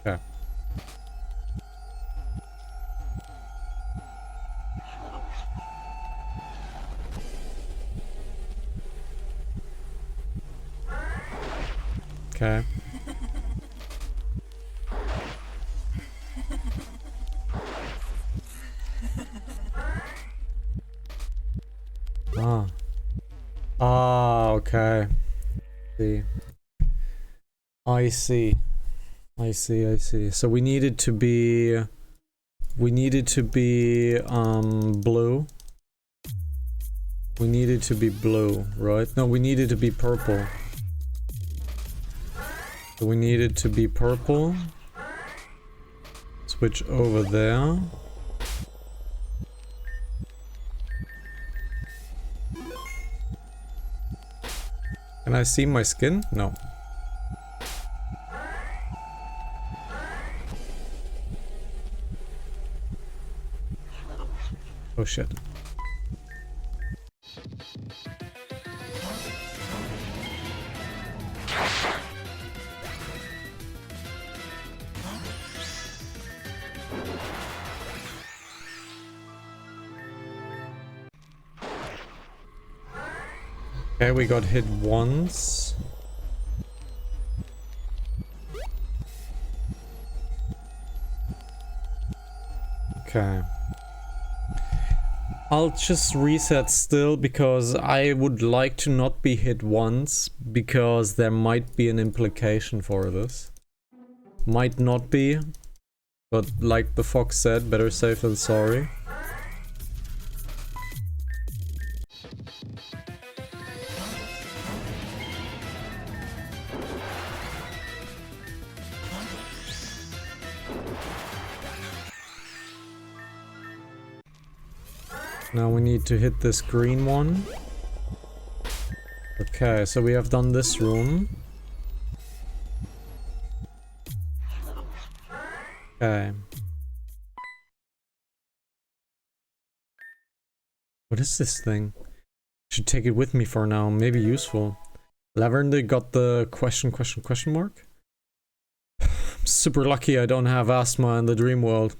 Okay. Okay. Okay. I see. I see. So we needed to be blue. We needed to be blue, right? No, we needed to be purple. So we needed to be purple. Switch over there. Can I see my skin? No. Oh shit. Okay, we got hit once. Okay. I'll just reset still because I would like to not be hit once because there might be an implication for this. Might not be, but like the fox said, better safe than sorry. Now we need to hit this green one. Okay, so we have done this room. Okay. What is this thing? Should take it with me for now, maybe useful. Lavender got the question mark? I'm super lucky I don't have asthma in the dream world.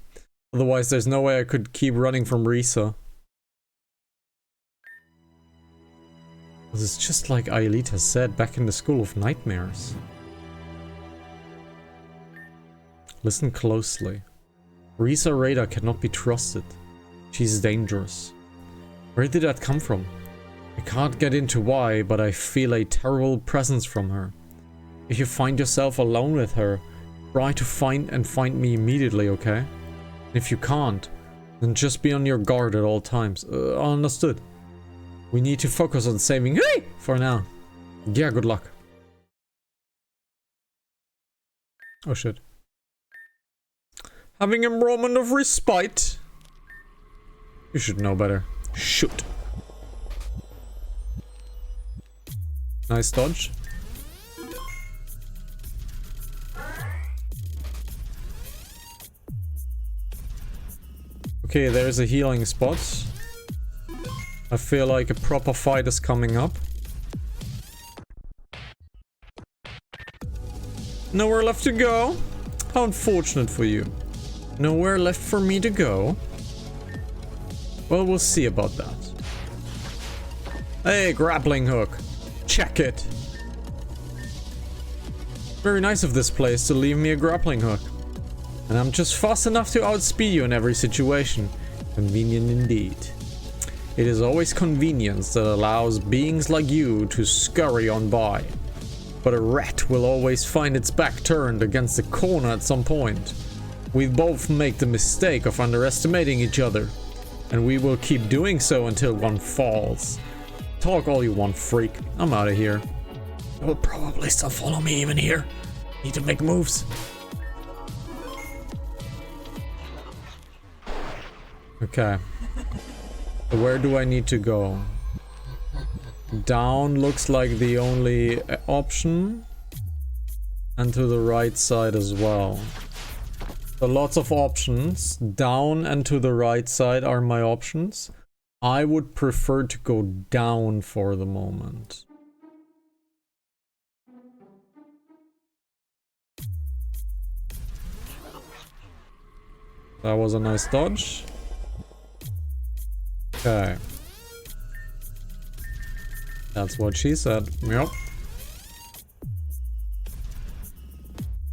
Otherwise there's no way I could keep running from Risa. This is just like Aelita said back in the School of Nightmares. Listen closely. Risa Rada cannot be trusted. She's dangerous. Where did that come from? I can't get into why, but I feel a terrible presence from her. If you find yourself alone with her, try to find me immediately, okay? And if you can't, then just be on your guard at all times. Understood. We need to focus on saving hey for now. Yeah, good luck. Oh shit. Having a moment of respite. You should know better. Shoot. Nice dodge. Okay, there's a healing spot. I feel like a proper fight is coming up. Nowhere left to go? How unfortunate for you. Nowhere left for me to go? Well, we'll see about that. Hey, grappling hook. Check it. Very nice of this place to leave me a grappling hook. And I'm just fast enough to outspeed you in every situation. Convenient indeed. It is always convenience that allows beings like you to scurry on by. But a rat will always find its back turned against the corner at some point. We both make the mistake of underestimating each other. And we will keep doing so until one falls. Talk all you want, freak. I'm out of here. You'll probably still follow me even here. Need to make moves. Okay. Where do I need to go? Down looks like the only option. And to the right side as well. So lots of options. Down and to the right side are my options. I would prefer to go down for the moment. That was a nice dodge. Okay. That's what she said. Yep.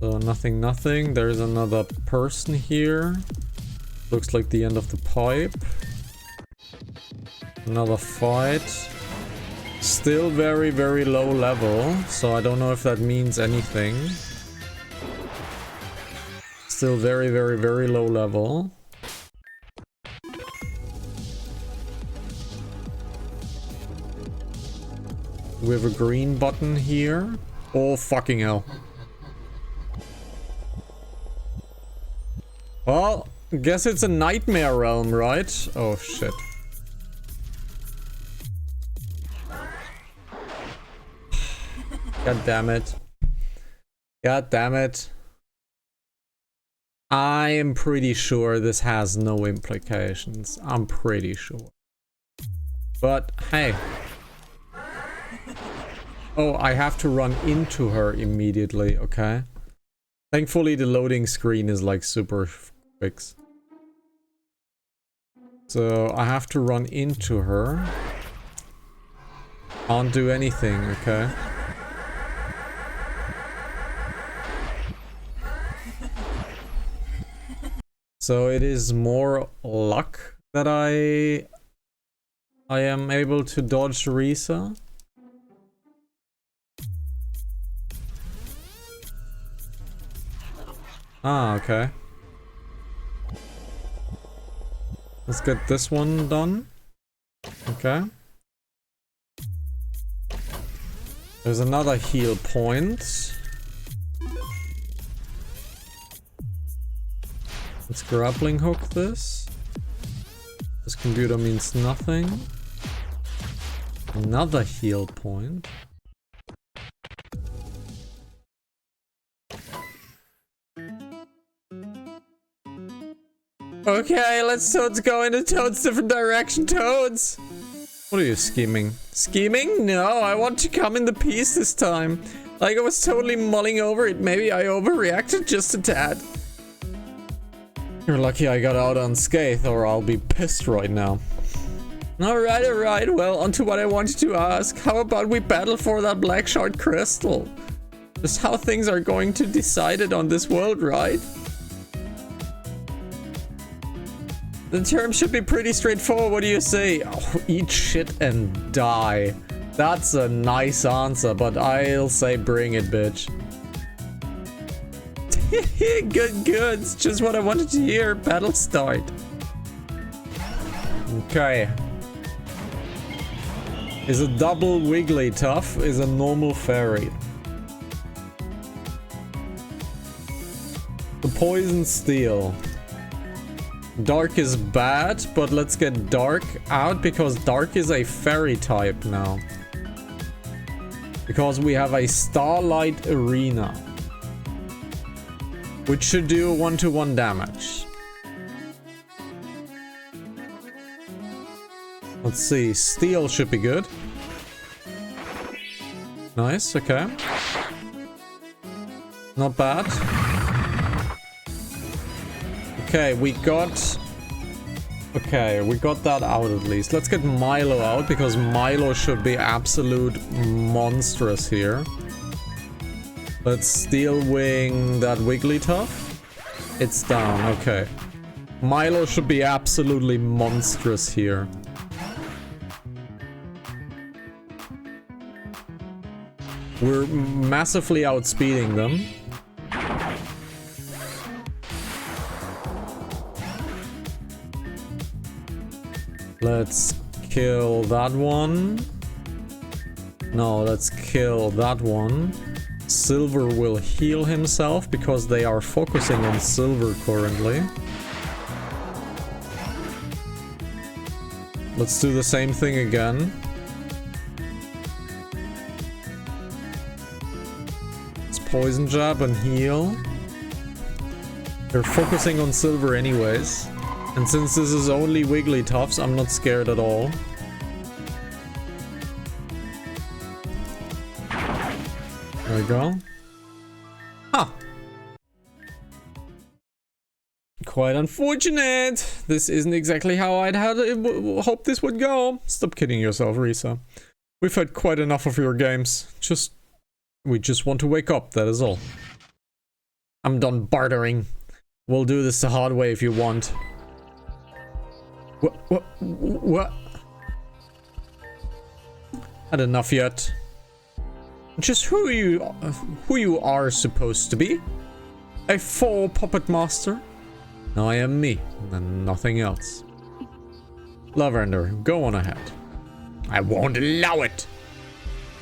So nothing. There's another person here. Looks like the end of the pipe. Another fight. Still very, very low level. So I don't know if that means anything. Still very, very, very low level. We have a green button here. Oh, fucking hell. Well, guess it's a nightmare realm, right? Oh, shit. God damn it. God damn it. I am pretty sure this has no implications. I'm pretty sure. But hey. Oh, I have to run into her immediately, okay? Thankfully the loading screen is like super quick. So I have to run into her. Can't do anything, okay? So it is more luck that I am able to dodge Risa. Ah, okay. Let's get this one done. Okay. There's another heal point. Let's grappling hook this. This computer means nothing. Another heal point. Okay, let's Toads go in a Toads different direction, Toads! What are you scheming? Scheming? No, I want to come in the peace this time. Like I was totally mulling over it. Maybe I overreacted just a tad. You're lucky I got out unscathed or I'll be pissed right now. Alright. Well, onto what I wanted to ask. How about we battle for that black shard crystal? Just how things are going to decide it on this world, right? The terms should be pretty straightforward. What do you say? Oh, eat shit and die. That's a nice answer, but I'll say bring it, bitch. Good. It's just what I wanted to hear. Battle start. Okay. Is a double wiggly tough? Is a normal fairy. The poison steel. Dark is bad, but let's get dark out because dark is a fairy type now. Because we have a starlight arena. Which should do 1-to-1 damage. Let's see, steel should be good. Nice, okay. Not bad. Okay, we got that out at least. Let's get Milo out because Milo should be absolute monstrous here. Let's steel wing that Wigglytuff. It's down, okay. Milo should be absolutely monstrous here. We're massively outspeeding them. Let's kill that one. No, let's kill that one. Silver will heal himself because they are focusing on Silver currently. Let's do the same thing again. Let's poison jab and heal. They're focusing on Silver anyways. And since this is only Wigglytuffs, I'm not scared at all. There we go. Huh. Quite unfortunate. This isn't exactly how I'd hoped this would go. Stop kidding yourself, Risa. We've had quite enough of your games. We just want to wake up, that is all. I'm done bartering. We'll do this the hard way if you want. What? Had enough yet. Just who you are supposed to be. A full puppet master. No, I am me, and nothing else. Lavender, go on ahead. I won't allow it.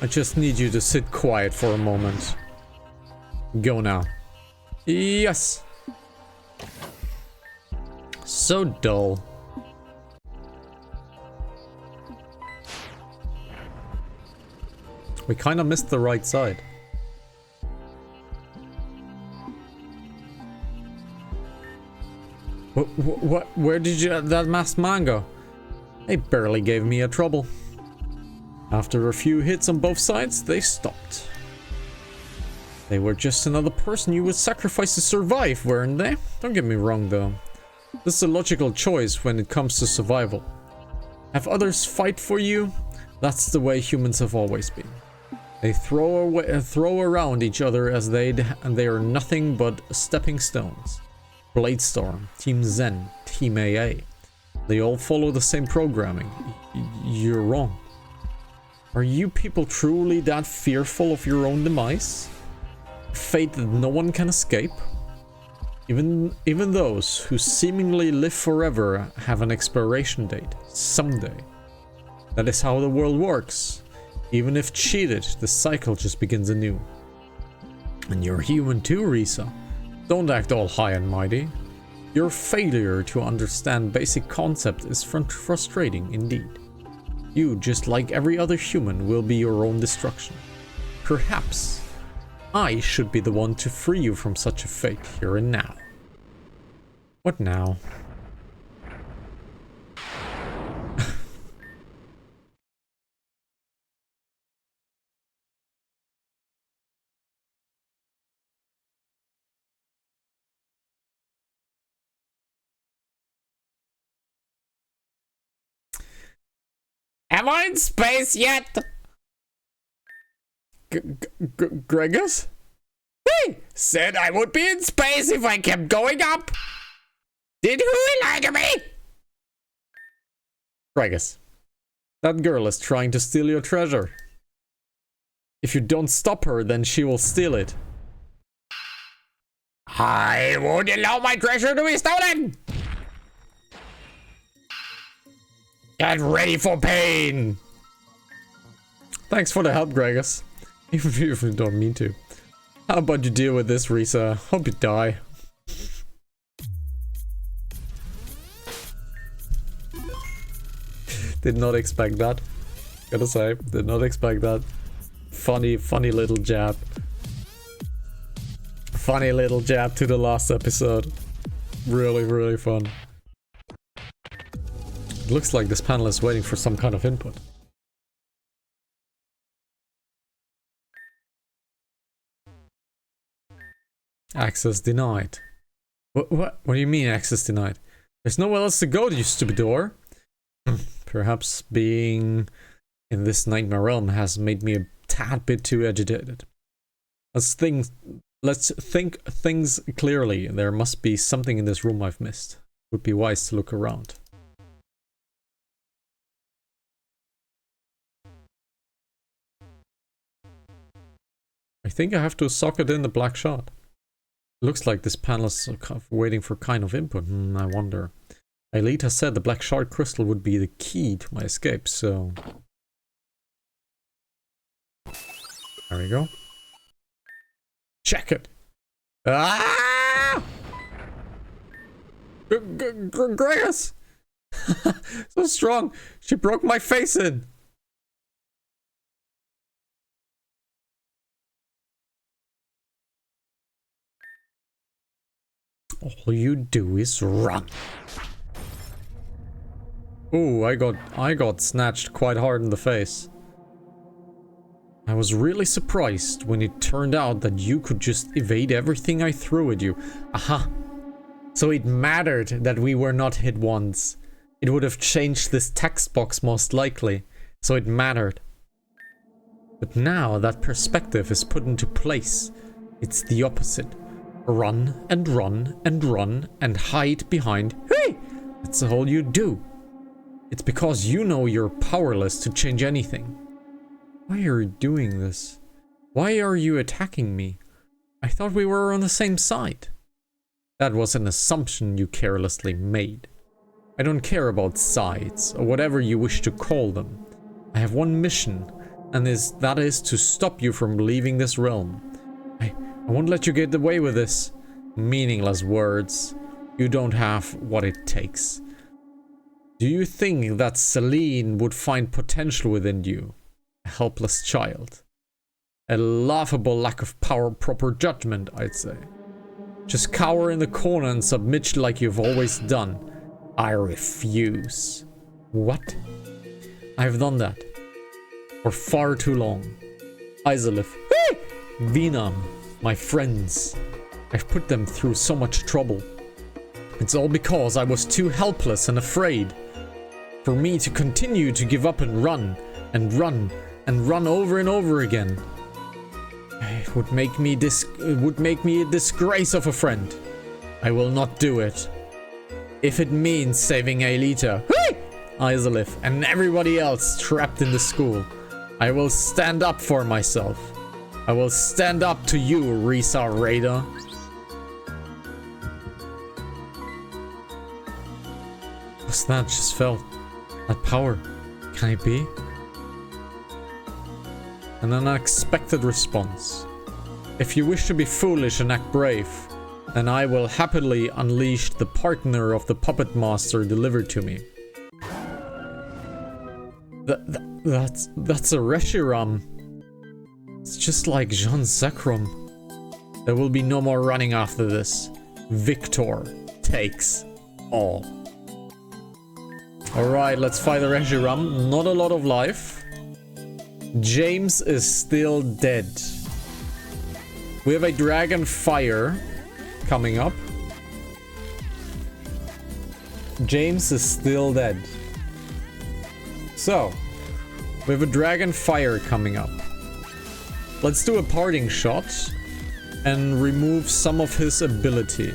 I just need you to sit quiet for a moment. Go now. Yes. So dull. We kind of missed the right side. What? Where did that masked man go? They barely gave me a trouble. After a few hits on both sides, they stopped. They were just another person you would sacrifice to survive, weren't they? Don't get me wrong, though. This is a logical choice when it comes to survival. Have others fight for you? That's the way humans have always been. They throw around each other as they are nothing but stepping stones. Bladestorm, Team Zen, Team AA. They all follow the same programming. You're wrong. Are you people truly that fearful of your own demise? Fate that no one can escape? Even those who seemingly live forever have an expiration date, someday. That is how the world works. Even if cheated, the cycle just begins anew. And you're human too, Risa. Don't act all high and mighty. Your failure to understand basic concepts is frustrating indeed. You, just like every other human, will be your own destruction. Perhaps I should be the one to free you from such a fate here and now. What now? Am I in space yet? Gregos? Hey! Said I would be in space if I kept going up! Did who lie to me? Gregos. That girl is trying to steal your treasure. If you don't stop her, then she will steal it. I won't allow my treasure to be stolen! Get ready for pain! Thanks for the help, Gregos. Even if you don't mean to. How about you deal with this, Risa? Hope you die. Did not expect that. Gotta say, did not expect that. Funny little jab. Funny little jab to the last episode. Really fun. It looks like this panel is waiting for some kind of input. Access denied. What do you mean access denied? There's nowhere else to go, you stupid door. Perhaps being in this nightmare realm has made me a tad bit too agitated. Let's think things clearly. There must be something in this room I've missed. Would be wise to look around. I think I have to socket in the black shot. Looks like this panel is waiting for kind of input. I wonder. Aelita said the black shard crystal would be the key to my escape, so... There we go. Check it! Ah! Gregos! So strong! She broke my face in! All you do is run. Ooh, I got snatched quite hard in the face. I was really surprised when it turned out that you could just evade everything I threw at you. Aha. So it mattered that we were not hit once. It would have changed this text box most likely. So it mattered. But now that perspective is put into place. It's the opposite. Run and run and run and hide behind. Hey! That's all you do. It's because you know you're powerless to change anything. Why are you doing this? Why are you attacking me? I thought we were on the same side. That was an assumption you carelessly made. I don't care about sides, or whatever you wish to call them. I have one mission, and that is to stop you from leaving this realm. I won't let you get away with this. Meaningless words. You don't have what it takes. Do you think that Celine would find potential within you? A helpless child. A laughable lack of power, proper judgment, I'd say. Just cower in the corner and submit like you've always done. I refuse. What? I've done that. For far too long. Isolif. Vinam. My friends. I've put them through so much trouble. It's all because I was too helpless and afraid. For me to continue to give up and run. And run. And run over and over again. It would make me a disgrace of a friend. I will not do it. If it means saving Aelita, Isolif, and everybody else trapped in the school, I will stand up for myself. I will stand up to you, Risa Raider. What's that? Just felt that power. Can it be? An unexpected response. If you wish to be foolish and act brave, then I will happily unleash the partner of the puppet master delivered to me. That's a Reshiram. It's just like Jean Zekrom. There will be no more running after this. Victor takes all. Alright, let's fight the Reshiram. Not a lot of life. James is still dead. We have a dragon fire coming up. James is still dead. So, we have a dragon fire coming up. Let's do a parting shot and remove some of his ability.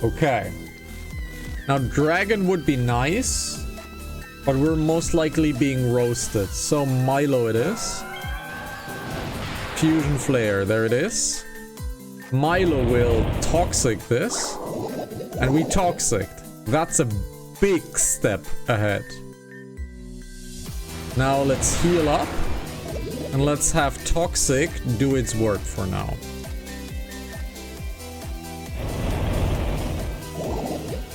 Okay. Now, dragon would be nice. But we're most likely being roasted. So Milo it is. Fusion Flare, there it is. Milo will Toxic this. And we Toxiced. That's a big step ahead. Now let's heal up. And let's have Toxic do its work for now.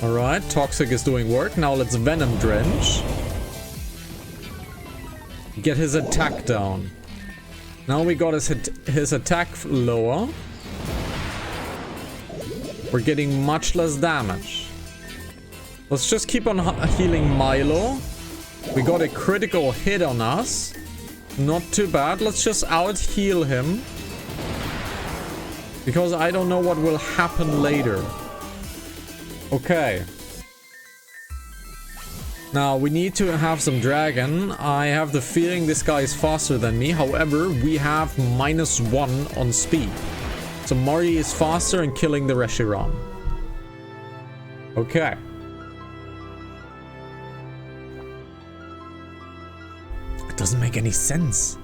Alright, Toxic is doing work. Now let's Venom Drench. Get his attack down. Now we got his attack lower. We're getting much less damage. Let's just keep on healing Milo. We got a critical hit on us. Not too bad. Let's just out heal him. Because I don't know what will happen later. Okay. Now, we need to have some dragon. I have the feeling this guy is faster than me. However, we have -1 on speed. So Marty is faster and killing the Reshiram. Okay. It doesn't make any sense.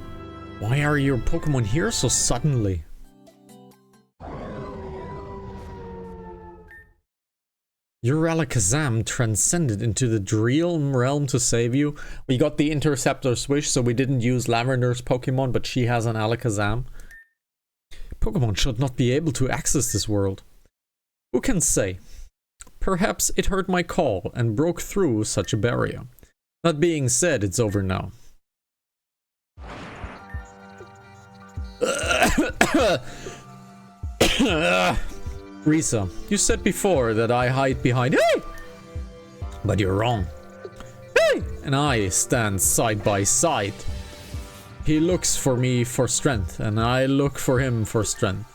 Why are your Pokemon here so suddenly? Your Alakazam transcended into the Dream realm to save you. We got the Interceptor Swish, so we didn't use Lavender's Pokemon, but she has an Alakazam. Pokemon should not be able to access this world. Who can say? Perhaps it heard my call and broke through such a barrier. That being said, it's over now. Risa, you said before that I hide behind... Hey! But you're wrong. Hey! And I stand side by side. He looks for me for strength, and I look for him for strength.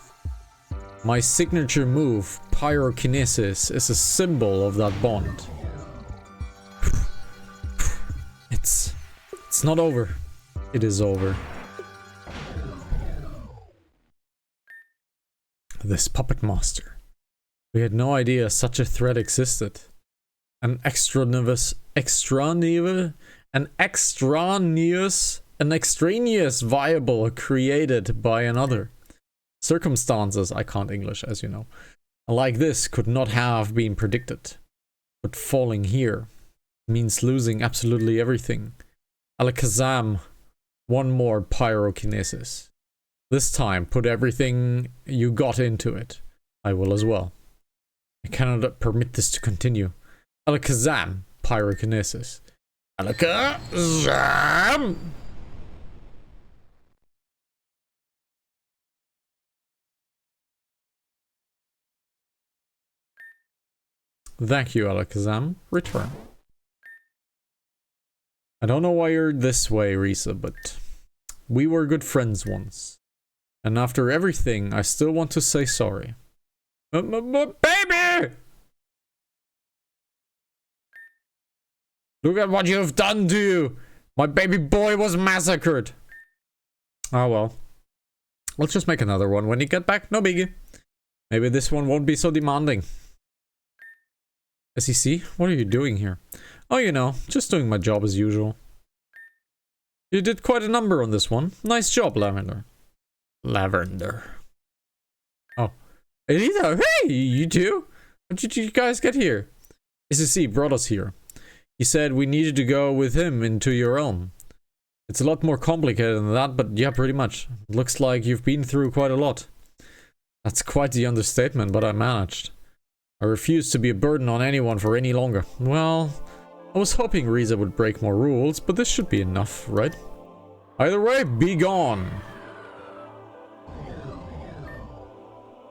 My signature move, Pyrokinesis, is a symbol of that bond. It's not over. It is over. This puppet master. We had no idea such a threat existed. An extraneous variable created by another. Circumstances, I can't English as you know, like this could not have been predicted. But falling here means losing absolutely everything. Alakazam, one more pyrokinesis. This time, put everything you got into it. I will as well. I cannot permit this to continue. Alakazam, pyrokinesis. Alakazam! Thank you, Alakazam. Return. I don't know why you're this way, Risa, but we were good friends once. And after everything, I still want to say sorry. Baby! Look at what you have done to you! My baby boy was massacred! Oh well. Let's just make another one when you get back, no biggie. Maybe this one won't be so demanding. SEC, what are you doing here? Oh, you know, just doing my job as usual. You did quite a number on this one. Nice job, Lavender. Lavender. Oh. Elita, hey, you two? How did you guys get here? SEC brought us here. He said we needed to go with him into your realm. It's a lot more complicated than that, but yeah, pretty much. Looks like you've been through quite a lot. That's quite the understatement, but I managed. I refuse to be a burden on anyone for any longer. Well, I was hoping Riza would break more rules, but this should be enough, right? Either way, be gone!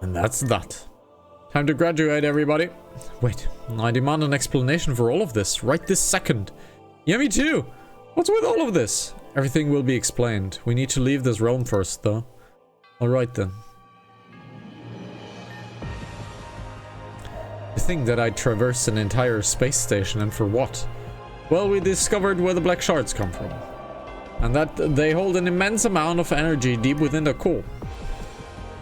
And that's that. Time to graduate, everybody. Wait, I demand an explanation for all of this, right this second. Yeah, me too! What's with all of this? Everything will be explained. We need to leave this realm first, though. Alright then. To think that I traversed an entire space station, and for what? Well, we discovered where the black shards come from. And that they hold an immense amount of energy deep within the core.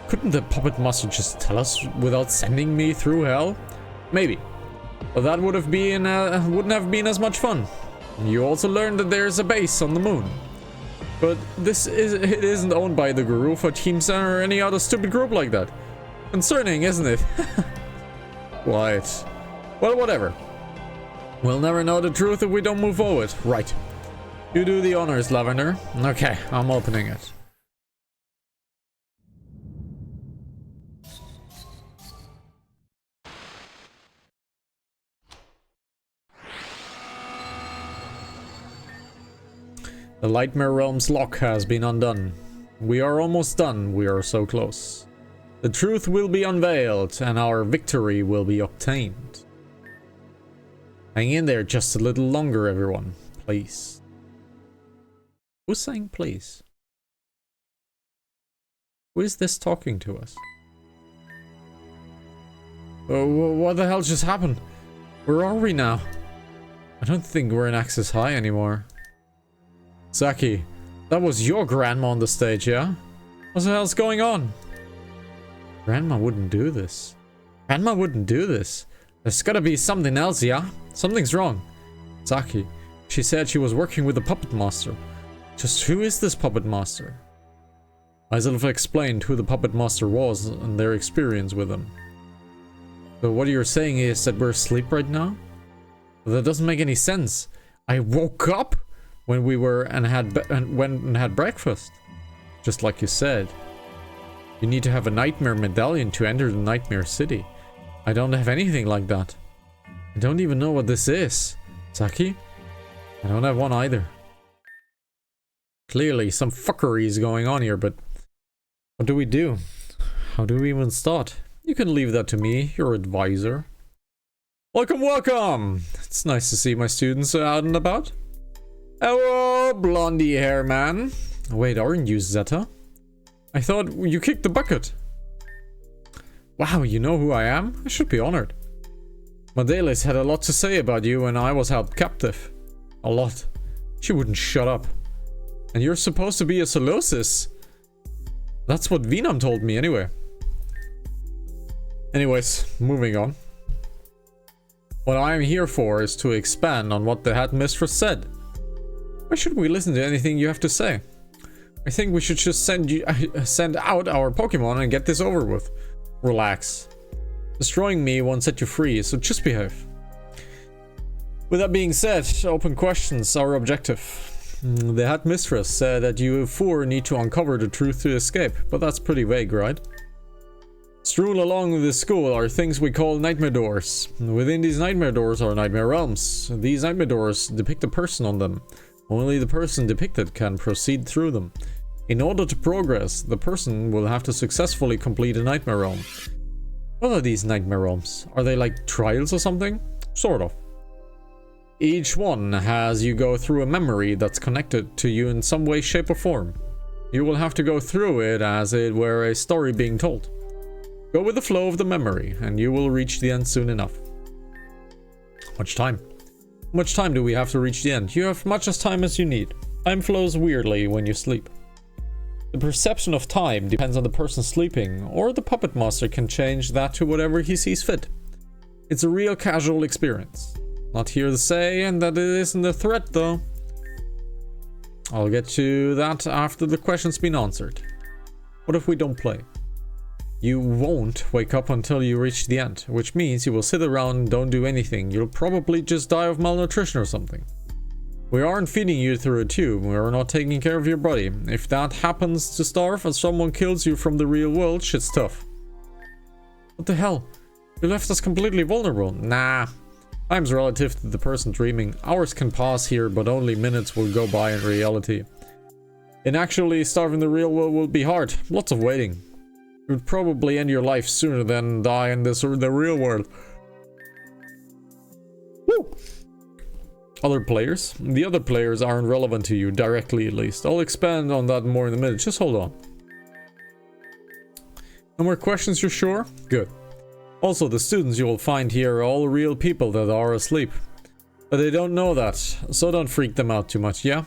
Couldn't the puppet master just tell us without sending me through hell? Maybe. But that would have been, wouldn't have been as much fun. You also learned that there's a base on the moon. But it isn't owned by the Garufa Team Center or any other stupid group like that. Concerning, isn't it? Right. Well, whatever. We'll never know the truth if we don't move forward. Right. You do the honors, Lavender. Okay, I'm opening it. The Nightmare Realm's lock has been undone. We are almost done. We are so close. The truth will be unveiled, and our victory will be obtained. Hang in there just a little longer, everyone. Please. Who's saying please? Who is this talking to us? Oh, what the hell just happened? Where are we now? I don't think we're in Access High anymore. Zaki, that was your grandma on the stage, yeah? What the hell's going on? Grandma wouldn't do this. Grandma wouldn't do this. There's gotta be something else, yeah? Something's wrong. Zaki, she said she was working with the puppet master. Just who is this puppet master? Myself explained who the puppet master was and their experience with him. So what you're saying is that we're asleep right now? Well, that doesn't make any sense. I woke up when we were and had breakfast. Just like you said. You need to have a nightmare medallion to enter the Nightmare City. I don't have anything like that. I don't even know what this is. Saki? I don't have one either. Clearly some fuckery is going on here, but what do we do? How do we even start? You can leave that to me, your advisor. Welcome, welcome! It's nice to see my students out and about. Hello, blondie hair man. Wait, aren't you Zeta? I thought you kicked the bucket. Wow, you know who I am? I should be honored. Madelis had a lot to say about you when I was held captive. A lot. She wouldn't shut up. And you're supposed to be a Solosis. That's what Venom told me anyway. Anyways, moving on. What I am here for is to expand on what the Headmistress said. Why should we listen to anything you have to say? I think we should just send out our Pokemon and get this over with. Relax. Destroying me won't set you free, so just behave. With that being said, open questions, our objective. The Headmistress said that you four need to uncover the truth to escape, but that's pretty vague, right? Strewn along the school are things we call nightmare doors. Within these nightmare doors are nightmare realms. These nightmare doors depict a person on them. Only the person depicted can proceed through them. In order to progress, the person will have to successfully complete a nightmare realm. What are these nightmare realms? Are they like trials or something? Sort of. Each one has you go through a memory that's connected to you in some way, shape or form. You will have to go through it as it were a story being told. Go with the flow of the memory and you will reach the end soon enough. Much time? How much time do we have to reach the end? You have much as time as you need. Time flows weirdly when you sleep. The perception of time depends on the person sleeping, or the puppet master can change that to whatever he sees fit. It's a real casual experience. Not here to say and that it isn't a threat though. I'll get to that after the question's been answered. What if we don't play? You won't wake up until you reach the end, which means you will sit around and don't do anything. You'll probably just die of malnutrition or something. We aren't feeding you through a tube, we are not taking care of your body. If that happens to starve and someone kills you from the real world, shit's tough. What the hell? You left us completely vulnerable. Nah. Time's relative to the person dreaming. Hours can pass here, but only minutes will go by in reality. And actually, starving the real world will be hard. Lots of waiting. You would probably end your life sooner than die in the real world. Woo! Other players? The other players aren't relevant to you, directly at least. I'll expand on that more in a minute, just hold on. No more questions, you're sure? Good. Also, the students you will find here are all real people that are asleep. But they don't know that, so don't freak them out too much, yeah?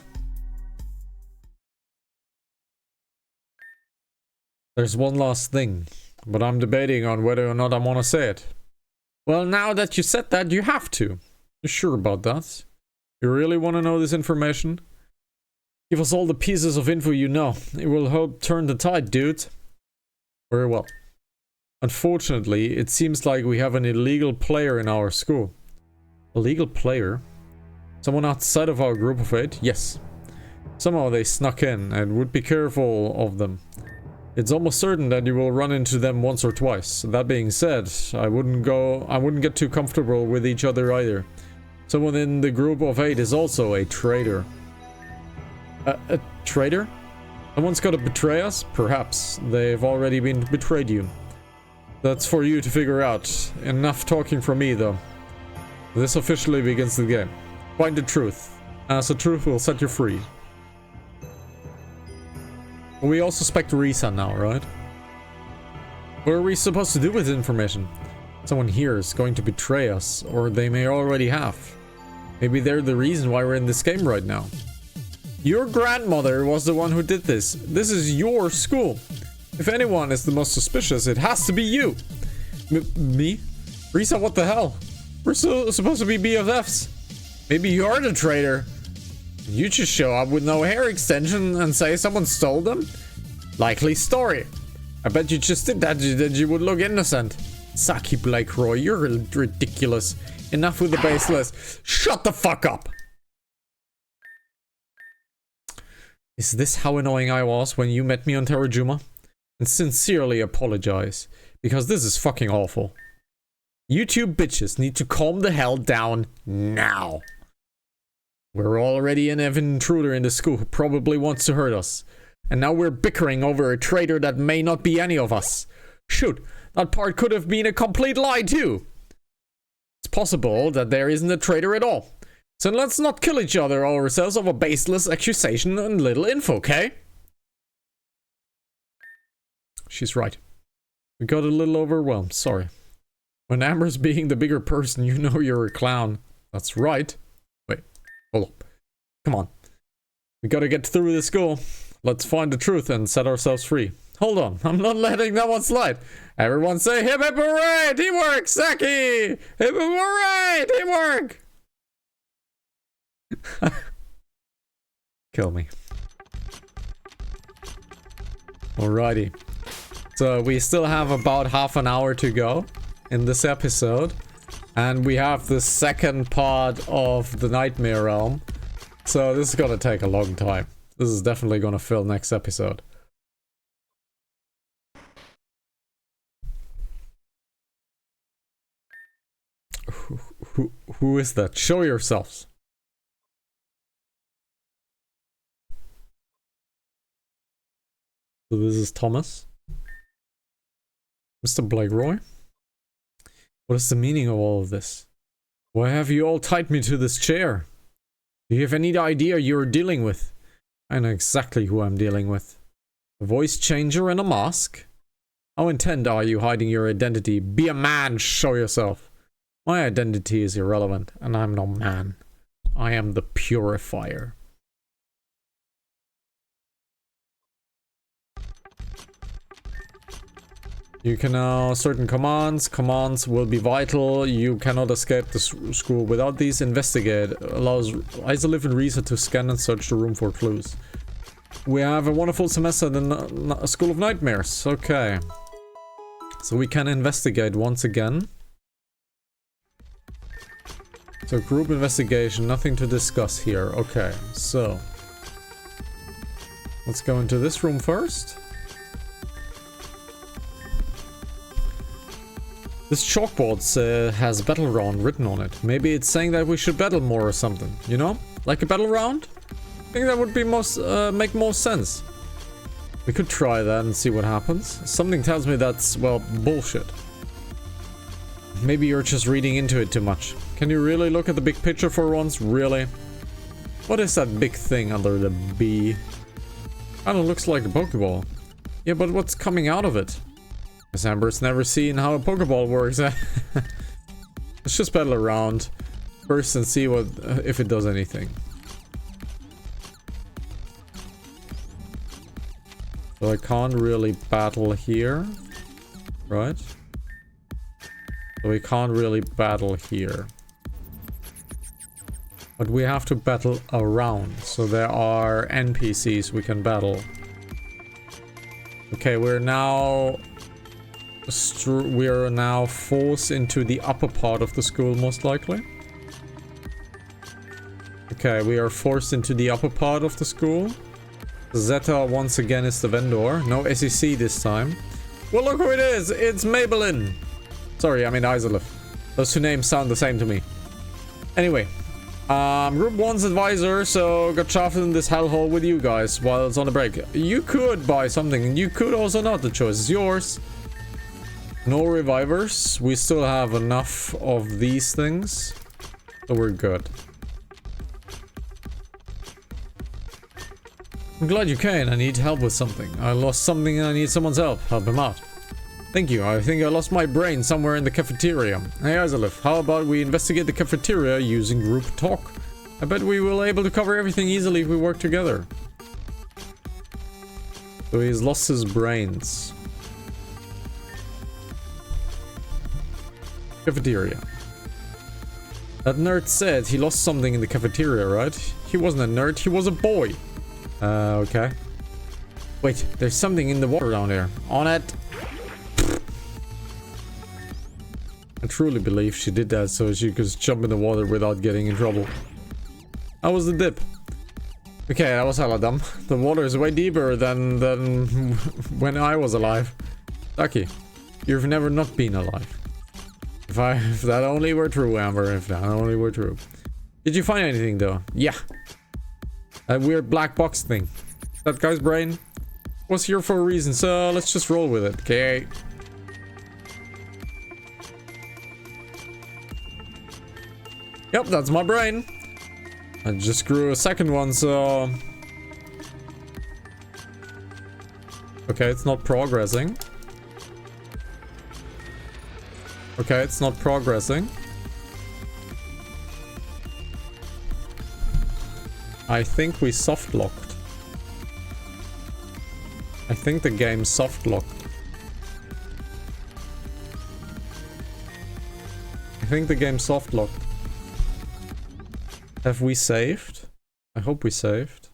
There's one last thing, but I'm debating on whether or not I want to say it. Well, now that you said that, you have to. You're sure about that? You really want to know this information? Give us all the pieces of info you know. It will help turn the tide, dude. Very well. Unfortunately, it seems like we have an illegal player in our school. Illegal player? Someone outside of our group of 8? Yes. Somehow they snuck in, and would be careful of them. It's almost certain that you will run into them once or twice. That being said, I wouldn't get too comfortable with each other either. Someone in the group of 8 is also a traitor. A traitor? Someone's gotta betray us? Perhaps. They've already been betrayed you. That's for you to figure out. Enough talking from me, though. This officially begins the game. Find the truth, as the truth will set you free. We all suspect Risa now, right? What are we supposed to do with this information? Someone here is going to betray us, or they may already have. Maybe they're the reason why we're in this game right now. Your grandmother was the one who did this. This is your school. If anyone is the most suspicious, it has to be you. Me? Risa, what the hell? We're supposed to be BFFs. Maybe you're the traitor. You just show up with no hair extension and say someone stole them? Likely story. I bet you just did that you would look innocent. Saki Blake Roy, you're ridiculous. Enough with the baseless. Shut the fuck up! Is this how annoying I was when you met me on Terrajuma? And sincerely apologize, because this is fucking awful. You two bitches need to calm the hell down now. We're already an intruder in the school who probably wants to hurt us. And now we're bickering over a traitor that may not be any of us. Shoot, that part could have been a complete lie too. It's possible that there isn't a traitor at all. So let's not kill each other or ourselves over baseless accusation and little info, okay? She's right. We got a little overwhelmed, sorry. When Amber's being the bigger person, you know you're a clown. That's right. Wait, hold up. Come on. We gotta get through this school. Let's find the truth and set ourselves free. Hold on, I'm not letting that one slide. Everyone say hip hip hooray! Teamwork! Saki! Hip hip hooray! Teamwork! Kill me. Alrighty. So we still have about half an hour to go in this episode. And we have the second part of the Nightmare Realm. So this is gonna take a long time. This is definitely gonna fill next episode. Who is that? Show yourselves. So this is Thomas. Mr. Blake Roy. What is the meaning of all of this? Why have you all tied me to this chair? Do you have any idea you're dealing with? I know exactly who I'm dealing with. A voice changer and a mask? How intent are you hiding your identity? Be a man, show yourself. My identity is irrelevant, and I'm no man. I am the purifier. You can now certain commands. Commands will be vital. You cannot escape the school without these. Investigate. Allows Isolive and Risa to scan and search the room for clues. We have a wonderful semester in the School of Nightmares. Okay. So we can investigate once again. So group investigation. Nothing to discuss here. Okay. So. Let's go into this room first. This chalkboard has battle round written on it. Maybe it's saying that we should battle more or something, you know? Like a battle round? I think that would be make more sense. We could try that and see what happens. Something tells me that's, well, bullshit. Maybe you're just reading into it too much. Can you really look at the big picture for once? Really? What is that big thing under the B? Kinda looks like a Pokeball. Yeah, but what's coming out of it? Miss Amber's never seen how a Pokeball works. Let's just battle around first and see what if it does anything. So I can't really battle here, right? So we can't really battle here. But we have to battle around. So there are NPCs we can battle. Okay, we're now forced into the upper part of the school, most likely. Okay, we are forced into the upper part of the school. Zeta once again is the vendor. No SEC this time. Well, look who it is! It's Maybelline! Sorry, I mean Isolive. Those two names sound the same to me. Anyway. Group 1's advisor, so got shafted in this hellhole with you guys while it's on the break. You could buy something, and you could also not. The choice is yours. No revivers. We still have enough of these things. So we're good. I'm glad you came. I need help with something. I lost something and I need someone's help. Help him out. Thank you. I think I lost my brain somewhere in the cafeteria. Hey, Isolive, how about we investigate the cafeteria using group talk? I bet we will able to cover everything easily if we work together. So he's lost his brains. Cafeteria. That nerd said he lost something in the cafeteria, right? He wasn't a nerd, he was a boy. Okay. Wait, there's something in the water down there. On it. I truly believe she did that so she could jump in the water without getting in trouble. How was the dip? Okay, that was hella dumb. The water is way deeper than when I was alive. Lucky. You've never not been alive. If that only were true, Amber. If that only were true. Did you find anything though? Yeah. That weird black box thing. That guy's brain was here for a reason, so let's just roll with it. Okay. Yep, that's my brain. I just grew a second one, so... Okay, it's not progressing. Okay, it's not progressing. I think we soft locked. I think the game soft locked. I think the game soft locked. Have we saved? I hope we saved.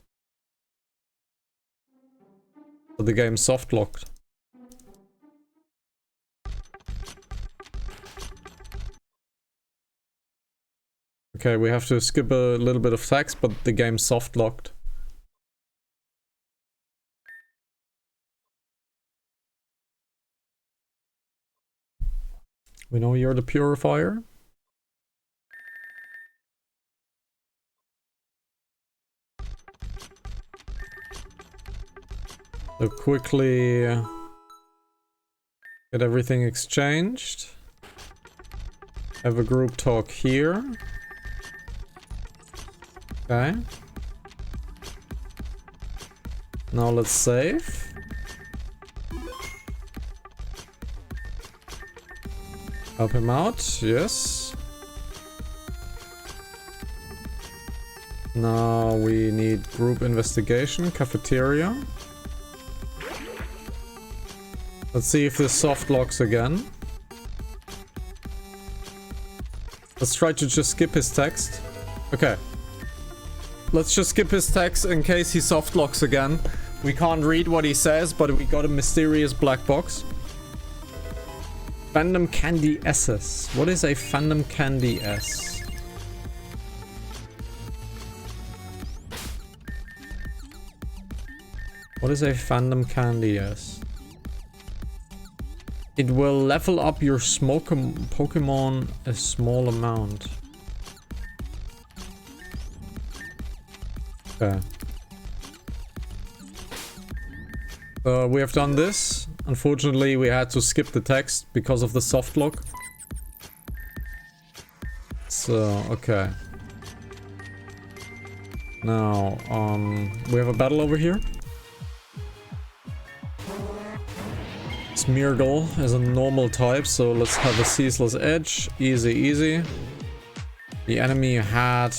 But the game soft locked. Okay, we have to skip a little bit of text, but the game soft locked. We know you're the purifier. So quickly get everything exchanged. Have a group talk here. Okay. Now let's save. Help him out, yes. Now we need group investigation, cafeteria. Let's see if this soft locks again. Let's try to just skip his text. Okay. Let's just skip his text in case he soft locks again. We can't read what he says, but we got a mysterious black box. Fandom Candy SS. What is a Fandom Candy S? What is a Fandom Candy S? It will level up your Pokemon a small amount. Okay. We have done this. Unfortunately, we had to skip the text because of the soft lock. So, okay. Now, we have a battle over here. Smeargle is a normal type, so let's have a Ceaseless Edge. Easy, easy. The enemy had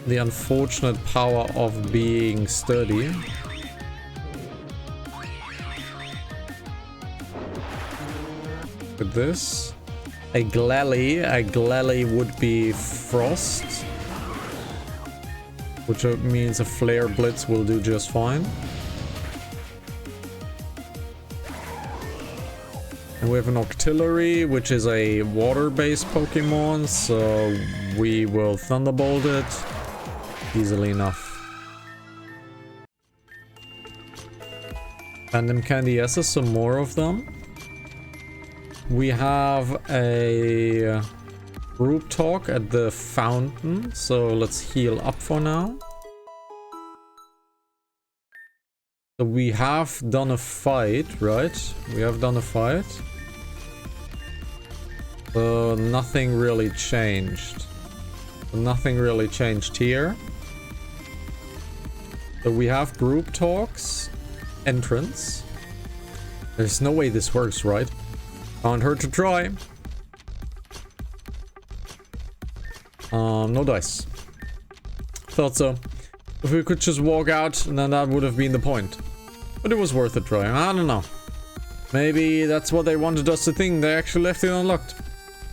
the unfortunate power of being sturdy. With this. A Glalie would be Frost. Which means a Flare Blitz will do just fine. And we have an Octillery, which is a water-based Pokemon, so we will Thunderbolt it easily enough. Fandom Candy S's, some more of them. We have a group talk at the fountain, so let's heal up for now. So we have done a fight, right? We have done a fight. So nothing really changed. Nothing really changed here. So we have group talks. Entrance. There's no way this works, right? Can't hurt to try. No dice. Thought so. If we could just walk out, then that would have been the point. But it was worth a try. I don't know. Maybe that's what they wanted us to think. They actually left it unlocked.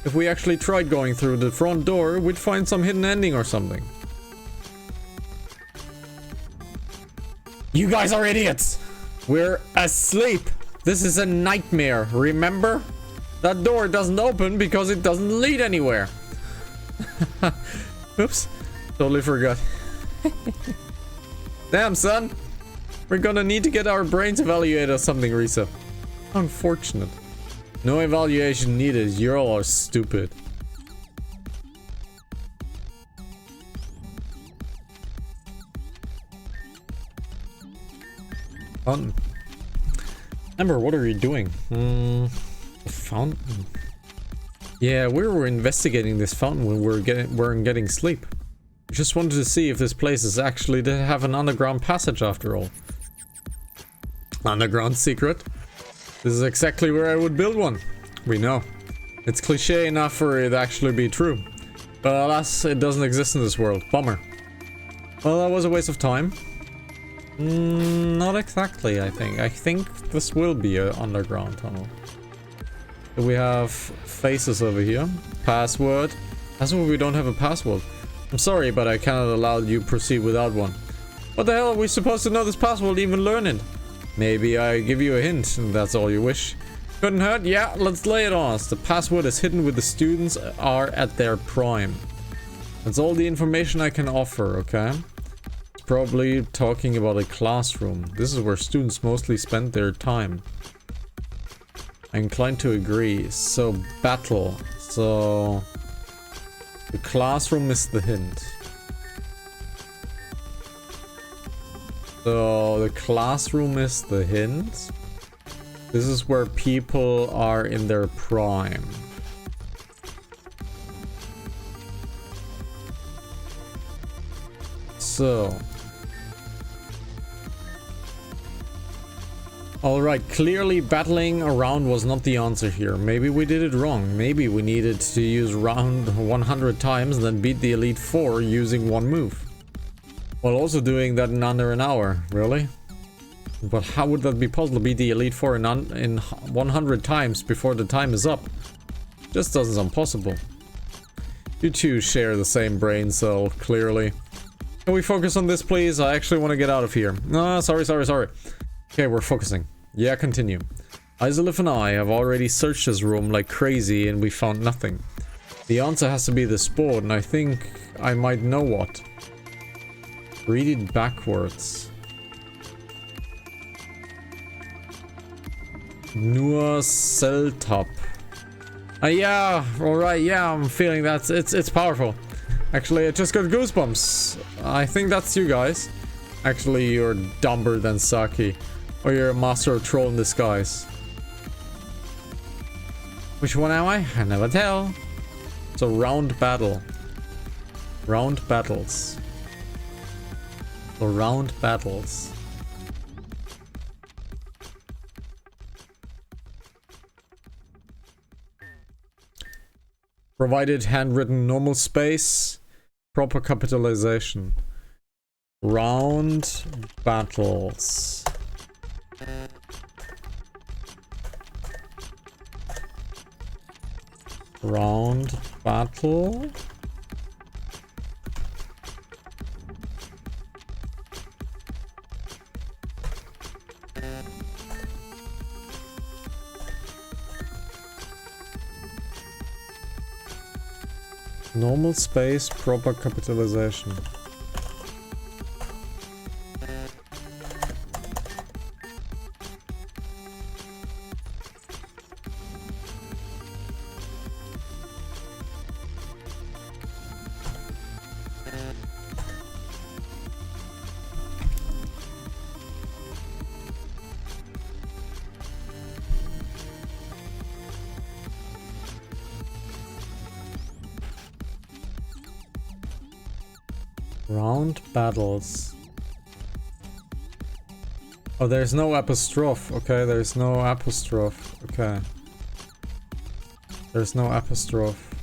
If we actually tried going through the front door, we'd find some hidden ending or something. You guys are idiots! We're asleep! This is a nightmare, remember? That door doesn't open because it doesn't lead anywhere. Oops. Totally forgot. Damn, son. We're gonna need to get our brains evaluated or something, Risa. Unfortunate. No evaluation needed. You all are stupid. Fountain. Amber, what are you doing? The fountain. Yeah, we were investigating this fountain when we weren't getting sleep. I just wanted to see if this place is actually to have an underground passage after all. Underground secret. This is exactly where I would build one. We know. It's cliche enough for it to actually be true. But alas, it doesn't exist in this world. Bummer. Well, that was a waste of time. Not exactly, I think. I think this will be an underground tunnel. We have faces over here. Password. Password, we don't have a password. I'm sorry, but I cannot allow you to proceed without one. What the hell are we supposed to know this password, even learn it? Maybe I give you a hint, and that's all you wish. Couldn't hurt? Yeah, let's lay it on us. The password is hidden with the students are at their prime. That's all the information I can offer, okay? It's probably talking about a classroom. This is where students mostly spend their time. I'm inclined to agree. So, battle. So, the classroom is the hint. So, the classroom is the hint. This is where people are in their prime. So. Alright, clearly battling around was not the answer here. Maybe we did it wrong. Maybe we needed to use round 100 times and then beat the Elite Four using one move. While also doing that in under an hour. Really? But how would that be possible to beat the Elite Four in 100 times before the time is up? Just doesn't sound possible. You two share the same brain cell, clearly. Can we focus on this, please? I actually want to get out of here. No, sorry. Okay, we're focusing. Yeah, continue. Isolif and I have already searched this room like crazy and we found nothing. The answer has to be this board, and I think I might know what. Read it backwards. Nur Seltop. Yeah, alright, yeah, I'm feeling that. It's powerful. Actually, I just got goosebumps. I think that's you guys. Actually, you're dumber than Saki. Or you're a master of troll in disguise. Which one am I? I never tell. It's a round battle. Round battles. So round battles. Provided handwritten normal space. Proper capitalization. Round battles. Round battle. Normal space, proper capitalization. Round battles. Oh, there's no apostrophe. Okay, there's no apostrophe. Okay. There's no apostrophe.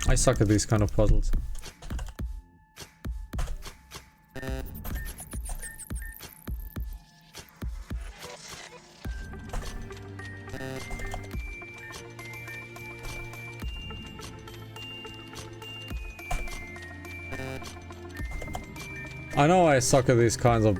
I suck at these kind of puzzles. I know I suck at these kinds of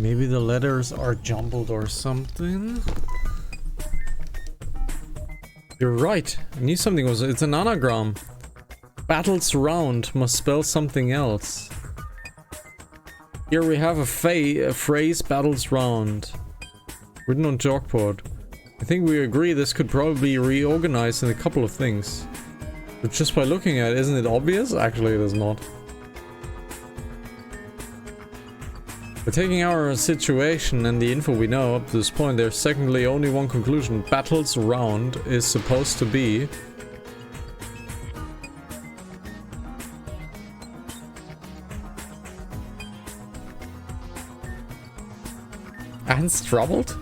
maybe the letters are jumbled or something. You're right. I knew something was. It's an anagram. Battles round must spell something else. Here we have a phrase battles round. Written on chalkboard. I think we agree this could probably be reorganized in a couple of things. But just by looking at it, isn't it obvious? Actually, it is not. By taking our situation and the info we know up to this point, there's secondly only one conclusion. Battles round is supposed to be Ants troubled?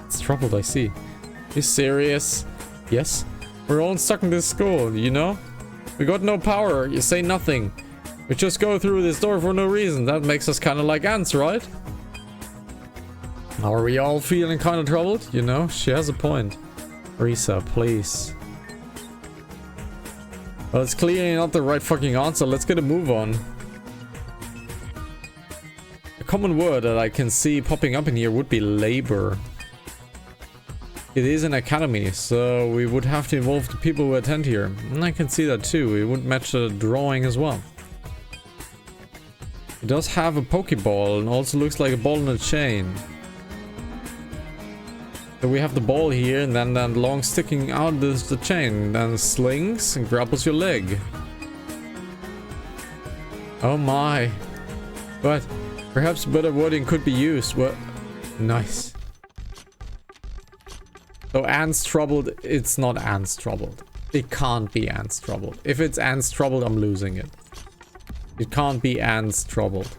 It's troubled, I see. You serious? Yes. We're all stuck in this school, you know? We got no power. You say nothing. We just go through this door for no reason. That makes us kind of like ants, right? Are we all feeling kind of troubled? You know, she has a point. Risa, please. Well, it's clearly not the right fucking answer. Let's get a move on. A common word that I can see popping up in here would be labor. It is an academy, so we would have to involve the people who attend here. And I can see that too. It would match the drawing as well. It does have a Pokeball and also looks like a ball in a chain. So we have the ball here and then that long sticking out is the chain. Then slings and grapples your leg. Oh my. But perhaps better wording could be used. What? Nice. So ants troubled, it's not ants troubled. It can't be ants troubled. If it's ants troubled, I'm losing it. It can't be ants troubled.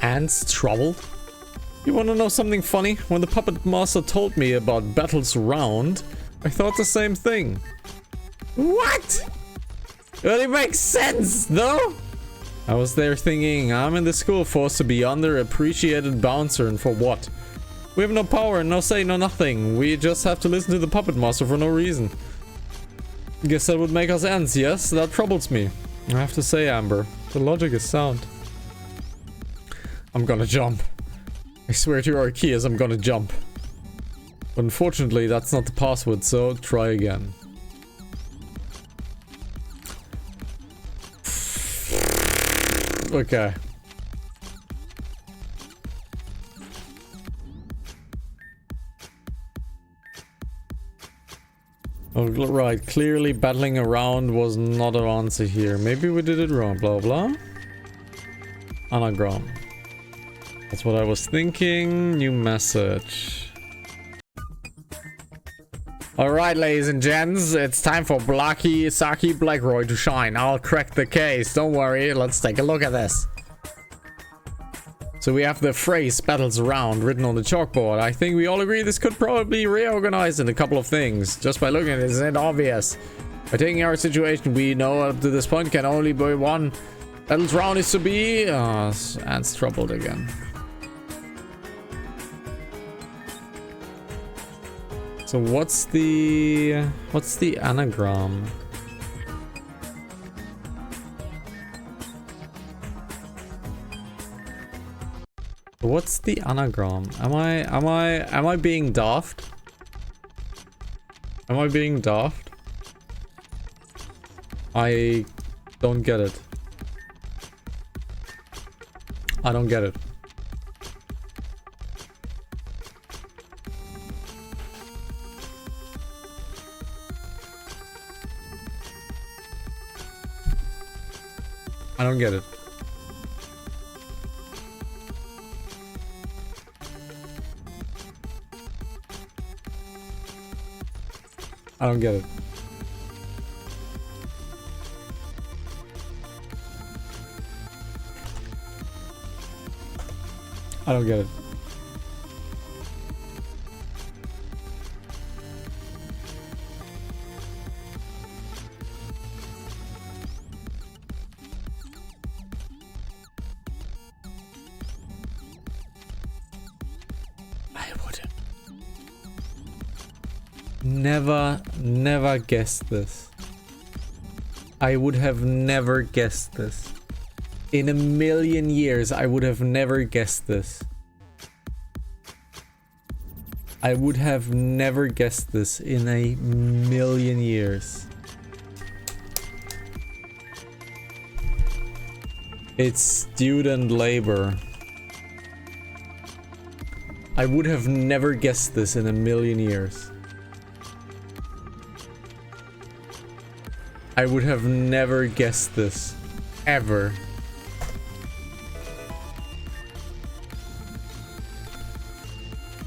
Ants troubled? You wanna know something funny? When the puppet master told me about battles round, I thought the same thing. What? Well, it makes sense, though. I was there thinking, I'm in the school force to be underappreciated bouncer, and for what? We have no power, no say, no nothing. We just have to listen to the puppet master for no reason. Guess that would make us ants, yes? That troubles me. I have to say, Amber, the logic is sound. I'm gonna jump. I swear to your Arceus, I'm gonna jump. But unfortunately, that's not the password, so try again. Okay. Oh, right, clearly battling around was not an answer here. Maybe we did it wrong, blah blah. Anagram. That's what I was thinking. New message. Alright, ladies and gents, it's time for Saki Blackroy to shine. I'll crack the case. Don't worry, let's take a look at this. So we have the phrase battles around written on the chalkboard. I think we all agree this could probably reorganize in a couple of things. Just by looking at it, isn't it obvious? By taking our situation, we know up to this point can only be one. Battles round is to be... Ants troubled again. So what's the anagram? What's the anagram? Am I being daft? Am I being daft? I don't get it. I don't get it. I don't get it. I don't get it. I don't get it. Never guessed this. I would have never guessed this. In a million years, I would have never guessed this. I would have never guessed this in a million years. It's student labor. I would have never guessed this in a million years. I would have never guessed this. Ever.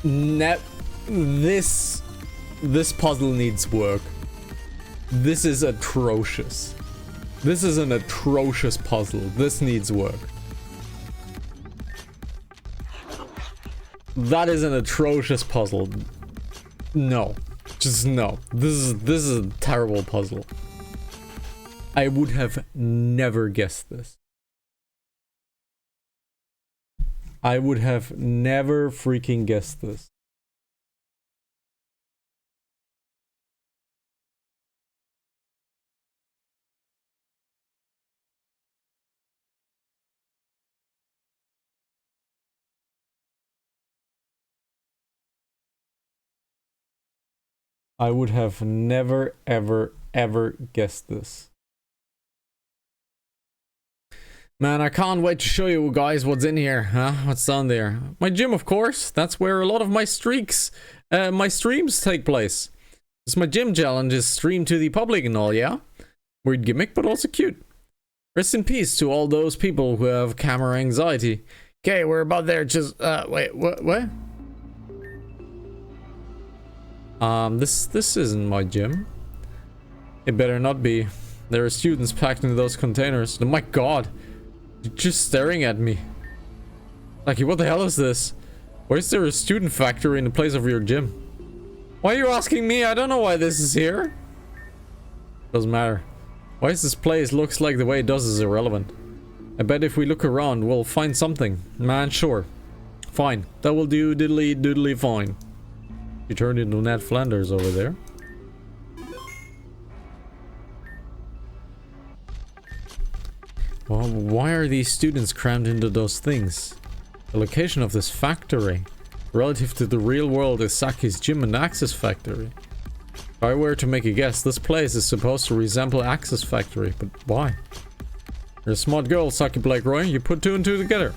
This puzzle needs work. This is atrocious. This is an atrocious puzzle. This needs work. That is an atrocious puzzle. No. Just no. This is a terrible puzzle. I would have never guessed this. I would have never freaking guessed this. I would have never, ever, ever guessed this. Man, I can't wait to show you guys what's in here, huh? What's down there? My gym, of course. That's where a lot of my streams take place. It's my gym challenge is streamed to the public and all, yeah? Weird gimmick, but also cute. Rest in peace to all those people who have camera anxiety. Okay, we're about there. Just, wait, what? This isn't my gym. It better not be. There are students packed into those containers. Oh my god. You're just staring at me. Like, what the hell is this? Why is there a student factory in the place of your gym? Why are you asking me? I don't know why this is here. Doesn't matter. Why is this place looks like the way it does is irrelevant. I bet if we look around, we'll find something. Man, sure. Fine. That will do diddly fine. You turned into Ned Flanders over there. Well, why are these students crammed into those things? The location of this factory, relative to the real world, is Saki's gym and Axis factory. If I were to make a guess, this place is supposed to resemble Axis factory, but why? You're a smart girl, Saki Blackroy. You put two and two together.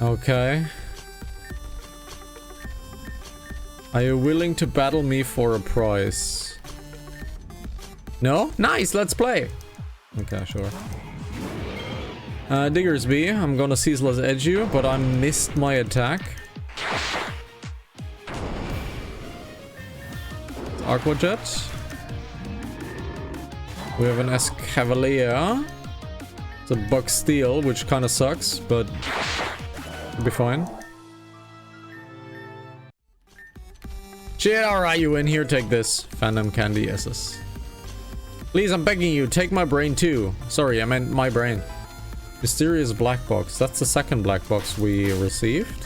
Okay. Are you willing to battle me for a prize? No? Nice, let's play! Okay, sure. Diggersby, I'm gonna ceaseless edge you, but I missed my attack. Aquajet. We have an Escavalier. It's a Buck Steel, which kinda sucks, but it'll be fine. Shit, alright, you in here, take this. Phantom Candy SS. Please, I'm begging you, take my brain too. Sorry, I meant my brain. Mysterious black box. That's the second black box we received.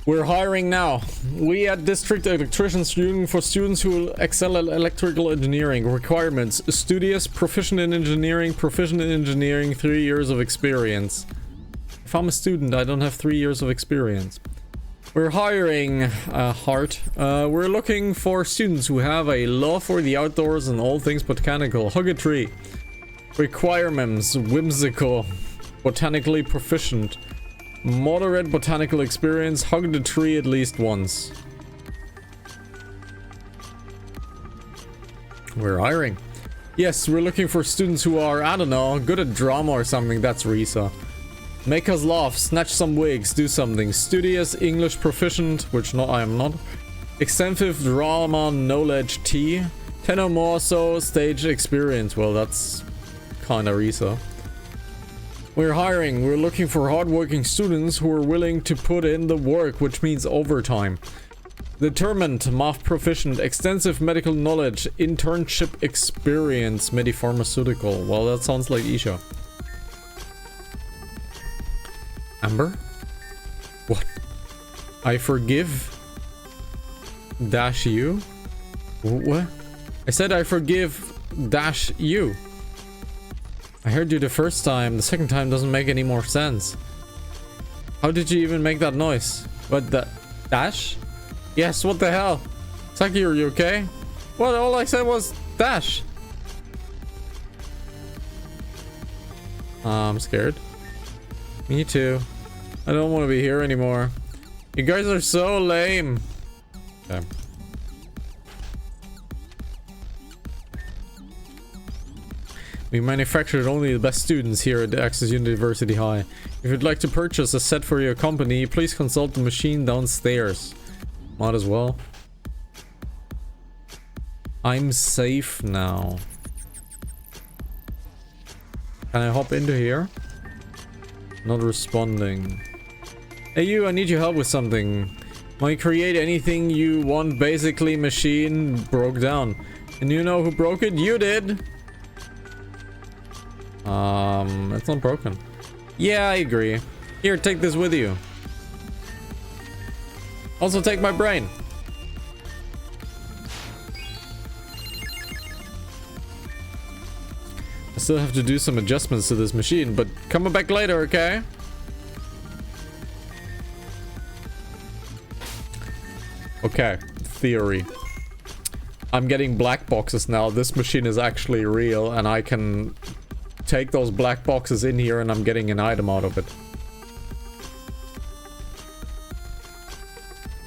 We're hiring now. We at District Electrician Student for students who will excel at electrical engineering. Requirements: studious, proficient in engineering, 3 years of experience. If I'm a student, I don't have 3 years of experience. We're hiring we're looking for students who have a love for the outdoors and all things botanical. Hug a tree. Requirements: whimsical, botanically proficient. Moderate botanical experience, hug the tree at least once. We're hiring. Yes, we're looking for students who are, I don't know, good at drama or something. That's Risa. Make us laugh, snatch some wigs, do something. Studious, English proficient, which no, I am not. Extensive drama knowledge T. 10 or more so stage experience. Well, that's kinda Risa. We're hiring. We're looking for hardworking students who are willing to put in the work, which means overtime. Determined, math proficient, extensive medical knowledge, internship experience, medipharmaceutical. Well, that sounds like Isha. Amber? What? I forgive dash you? What? I said I forgive dash you. I heard you the first time, the second time doesn't make any more sense. How did you even make that noise? What, the dash? Yes, what the hell? Saki, are you okay? What, all I said was dash. I'm scared. Me too. I don't want to be here anymore. You guys are so lame. Okay. We manufactured only the best students here at Access University High. If you'd like to purchase a set for your company, please consult the machine downstairs. Might as well. I'm safe now. Can I hop into here? Not responding. Hey you, I need your help with something. Might create anything you want. Basically, machine broke down. And you know who broke it? You did! It's not broken. Yeah, I agree. Here, take this with you. Also take my brain. I still have to do some adjustments to this machine, but come back later, okay? Okay, theory. I'm getting black boxes now. This machine is actually real, and I can take those black boxes in here and I'm getting an item out of it.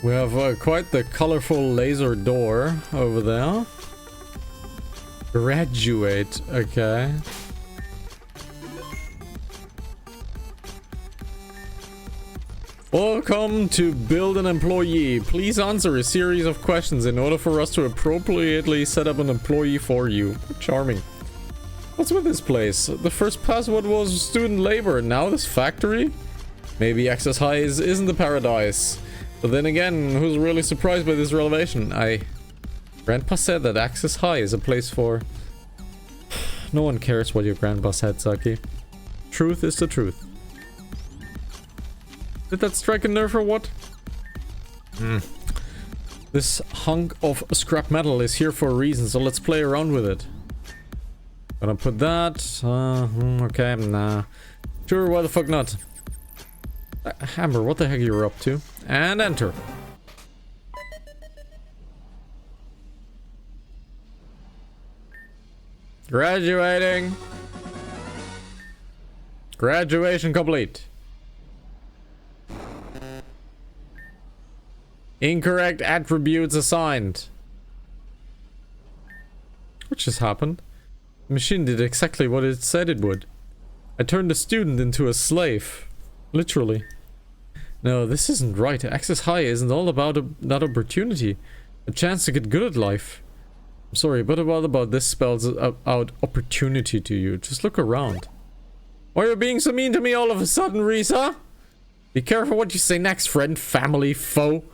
We have quite the colorful laser door over there. Graduate, okay. Welcome to Build an Employee. Please answer a series of questions in order for us to appropriately set up an employee for you. Charming. What's with this place? The first password was student labor, now this factory? Maybe Access High isn't the paradise. But then again, who's really surprised by this revelation? Grandpa said that Access High is a place for... No one cares what your grandpa said, Saki. Truth is the truth. Did that strike a nerve or what? This hunk of scrap metal is here for a reason, so let's play around with it. Gonna put that. Okay, nah. Sure, why the fuck not? Amber, what the heck are you up to? And enter. Graduating. Graduation complete. Incorrect attributes assigned. What just happened? The machine did exactly what it said it would. I turned a student into a slave. Literally. No, this isn't right. Access High isn't all about that opportunity. A chance to get good at life. I'm sorry, but what about this spells out opportunity to you? Just look around. Why are you being so mean to me all of a sudden, Risa? Be careful what you say next, friend, family, foe.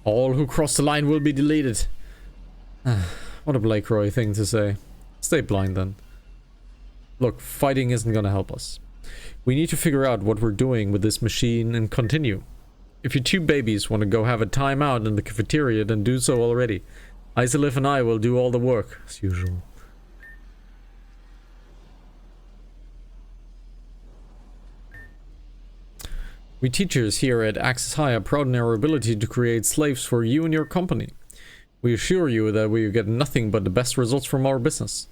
All who cross the line will be deleted. What a Blake Roy thing to say. Stay blind then. Look, fighting isn't gonna help us. We need to figure out what we're doing with this machine and continue. If you two babies want to go have a time out in the cafeteria, then do so already. Isolif and I will do all the work, as usual. We teachers here at Access High are proud in our ability to create slaves for you and your company. We assure you that we get nothing but the best results from our business.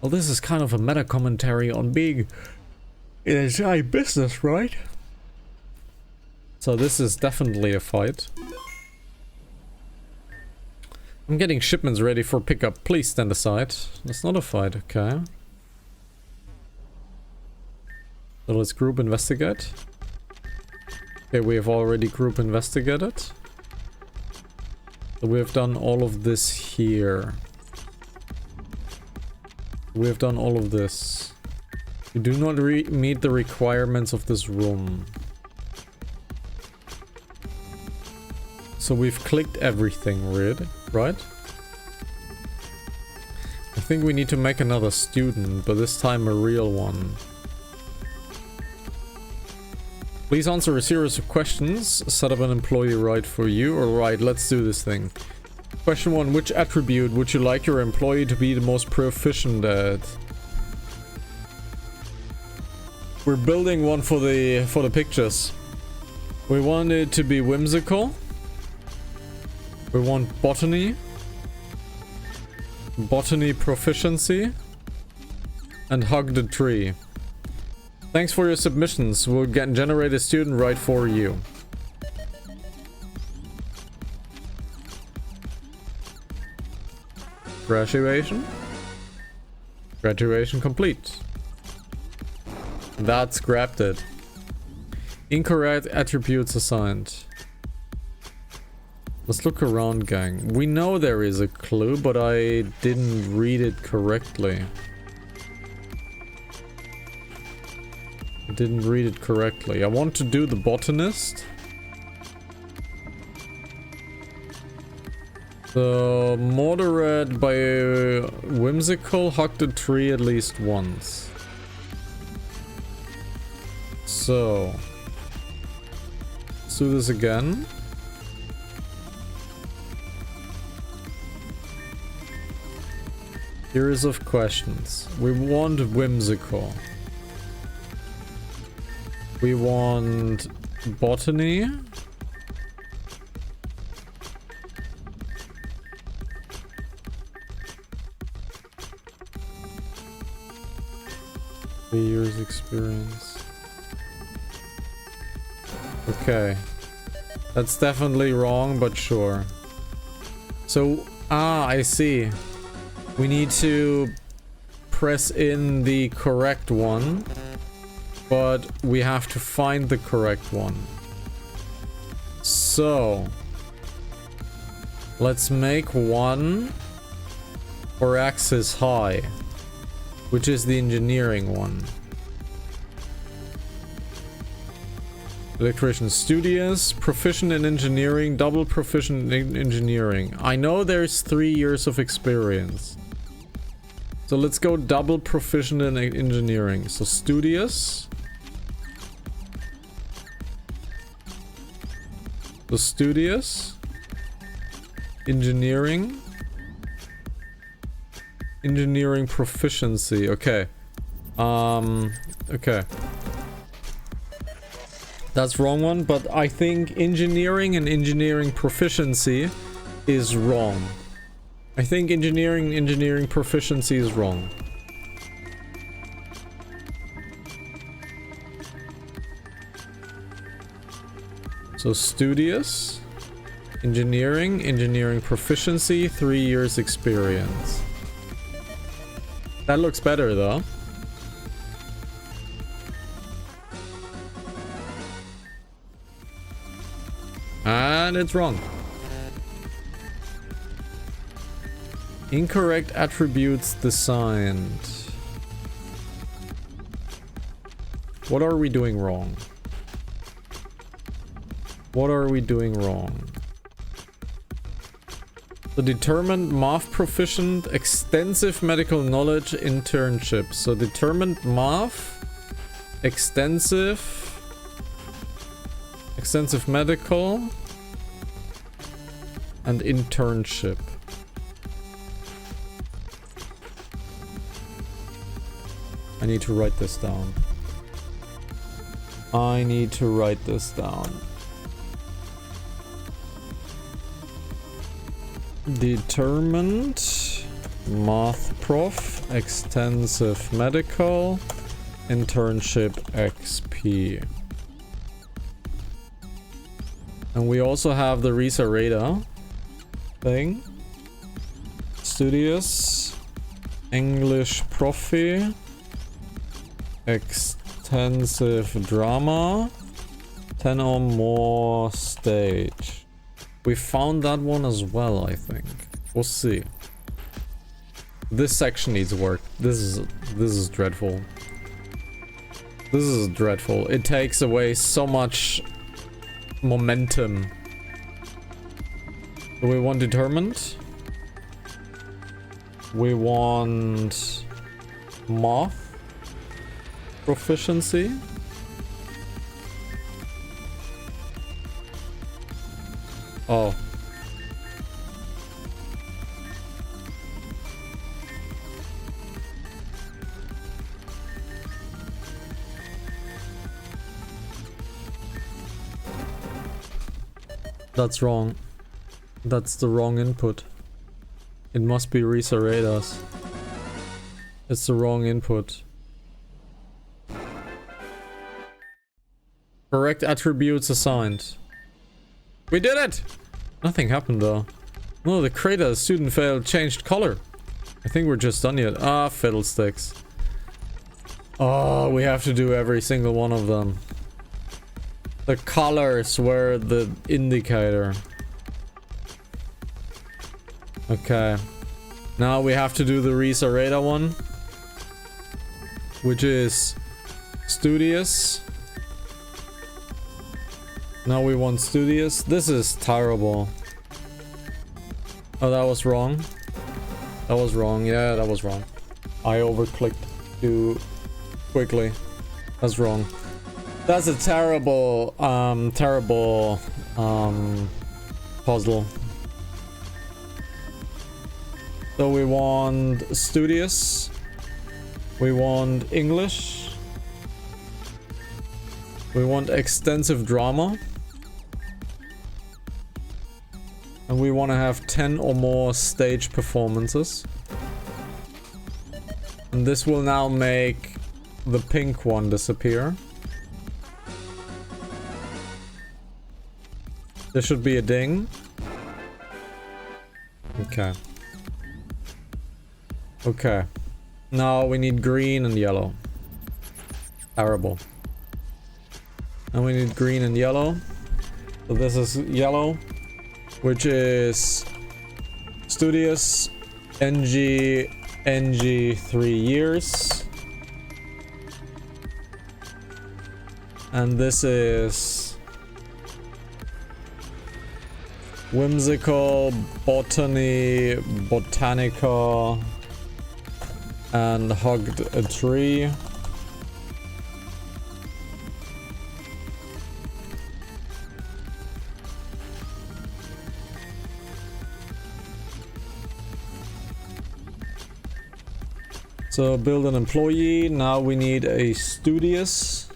Well, this is kind of a meta commentary on being in a giant business, right? So this is definitely a fight. I'm getting shipments ready for pickup. Please stand aside. That's not a fight, okay. So let's group investigate. Okay, we have already group investigated. So we have done all of this here. We have done all of this. We do not meet the requirements of this room. So we've clicked everything, right? I think we need to make another student, but this time a real one. Please answer a series of questions. Set up an employee right for you. Alright, let's do this thing. Question 1. Which attribute would you like your employee to be the most proficient at? We're building one for the pictures. We want it to be whimsical. We want botany. Botany proficiency. And hug the tree. Thanks for your submissions. We'll generate a student right for you. Graduation? Graduation complete. That's grabbed it. Incorrect attributes assigned. Let's look around, gang. We know there is a clue, but I didn't read it correctly. I didn't read it correctly. I want to do the botanist. The moderate by whimsical hugged a tree at least once. So let's do this again. Series of questions. We want whimsical. We want botany. Three years experience. Okay. That's definitely wrong, but sure. So, I see. We need to press in the correct one, but we have to find the correct one. So, let's make one for axis high, which is the engineering one. Electrician, studious, proficient in engineering, double proficient in engineering. I know there's 3 years of experience. So let's go double proficient in engineering. So studious. So studious. Engineering. Engineering proficiency. Okay. Okay. That's wrong one, but I think engineering and engineering proficiency is wrong. I think engineering proficiency is wrong. So studious, engineering proficiency, 3 years experience. That looks better though. And it's wrong. Incorrect attributes designed. What are we doing wrong? What are we doing wrong? The determined math proficient, extensive medical knowledge internship. So determined math, extensive medical, and internship. I need to write this down. I need to write this down. Determined math prof, extensive medical, internship XP. And we also have the Risa Radar thing. Studious, English profi, extensive drama, 10 or more stage. We found that one as well, I think. We'll see. This section needs work. This is dreadful. This is dreadful. It takes away so much momentum. Do we want determined? We want math proficiency. Oh. That's wrong. That's the wrong input. It must be Risa Radars. It's the wrong input. Correct attributes assigned. We did it! Nothing happened though. No, the crater student failed changed color. I think we're just done yet. Ah, fiddlesticks. Oh, we have to do every single one of them. The colors were the indicator. Okay. Now we have to do the Risareda one. Which is studious. Now we want studious. This is terrible. Oh, that was wrong. That was wrong. Yeah, that was wrong. I overclicked too quickly. That's wrong. That's a terrible, puzzle. So we want studious. We want English. We want extensive drama. And we want to have 10 or more stage performances. And this will now make the pink one disappear. There should be a ding. Okay. Okay. Now we need green and yellow. Terrible. And we need green and yellow. So this is yellow, which is studious, NG 3 years. And this is whimsical, botany, botanica, and hugged a tree. So build an employee. Now we need a studious.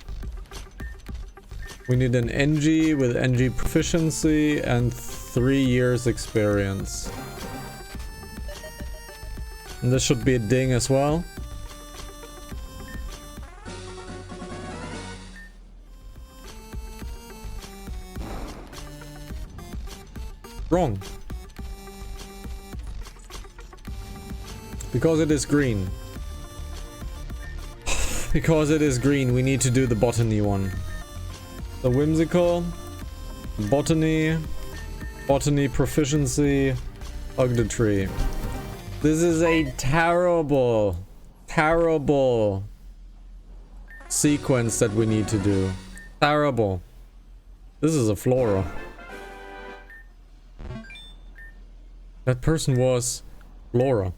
We need an NG with NG proficiency and 3 years experience. And this should be a ding as well. Wrong. Because it is green. Because it is green, we need to do the botany one. The whimsical, botany proficiency, hug the tree. This is a terrible sequence that we need to do. Terrible. This is a flora. That person was Flora.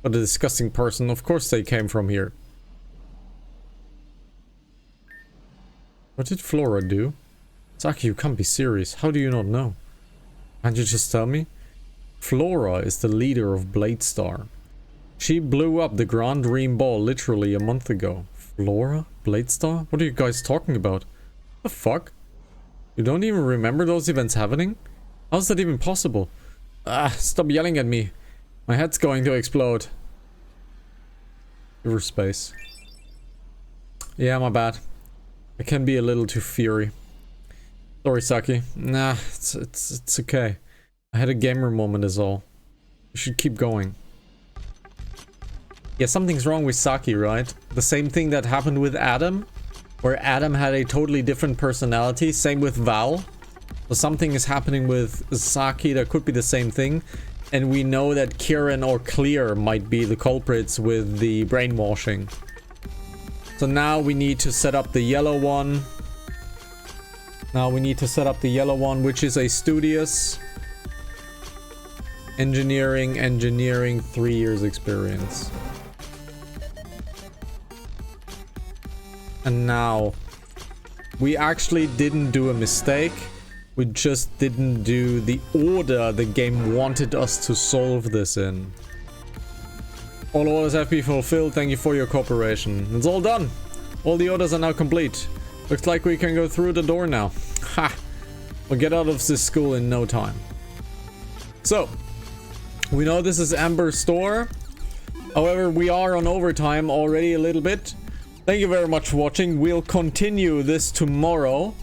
But a disgusting person. Of course they came from here. What did Flora do? Saki, you can't be serious. How do you not know? Can't you just tell me? Flora is the leader of Bladestar. She blew up the Grand Dream Ball literally a month ago. Flora? Bladestar? What are you guys talking about? The fuck? You don't even remember those events happening? How's that even possible? Ah, stop yelling at me. My head's going to explode. Give her space. Yeah, my bad. I can be a little too fiery. Sorry, Saki. Nah, it's okay. I had a gamer moment is all. You should keep going. Yeah, something's wrong with Saki, right? The same thing that happened with Adam, where Adam had a totally different personality. Same with Val. So something is happening with Saki that could be the same thing. And we know that Kieran or Clear might be the culprits with the brainwashing. So now we need to set up the yellow one. Now we need to set up the yellow one, which is a studious. Engineering, 3 years experience. And now, we actually didn't do a mistake. We just didn't do the order the game wanted us to solve this in. All orders have been fulfilled. Thank you for your cooperation. It's all done. All the orders are now complete. Looks like we can go through the door now. Ha! We'll get out of this school in no time. So, we know this is Amber's store. However, we are on overtime already a little bit. Thank you very much for watching. We'll continue this tomorrow.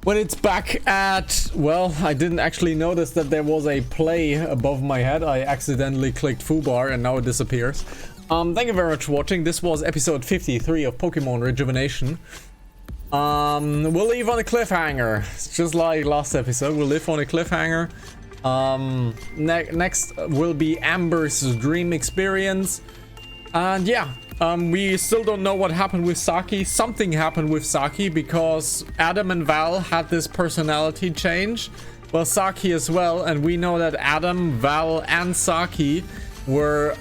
When it's back at... Well, I didn't actually notice that there was a play above my head. I accidentally clicked foobar and now it disappears. Thank you very much for watching. This was episode 53 of Pokemon Rejuvenation. We'll leave on a cliffhanger. It's just like last episode. We'll live on a cliffhanger. Next will be Amber's dream experience. And yeah, we still don't know what happened with Saki. Something happened with Saki because Adam and Val had this personality change. Well, Saki as well. And we know that Adam, Val, and Saki were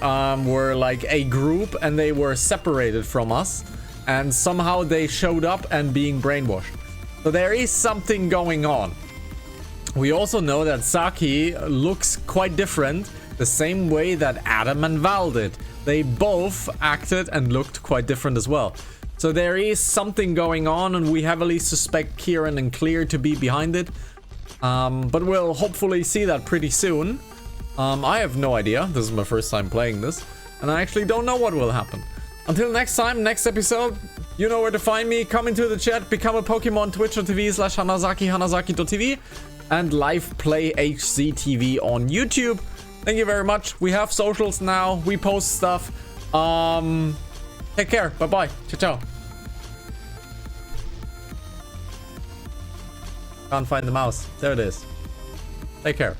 like a group and they were separated from us. And somehow they showed up and being brainwashed. So there is something going on. We also know that Saki looks quite different, the same way that Adam and Val did. They both acted and looked quite different as well. So there is something going on and we heavily suspect Kieran and Clear to be behind it. But we'll hopefully see that pretty soon. I have no idea. This is my first time playing this. And I actually don't know what will happen. Until next time, next episode, you know where to find me. Come into the chat, become a Pokemon, twitch.tv/Hanazaki, hanazaki.tv, and live play HZTV on YouTube. Thank you very much. We have socials now. We post stuff. Take care. Bye-bye. Ciao, ciao. Can't find the mouse. There it is. Take care.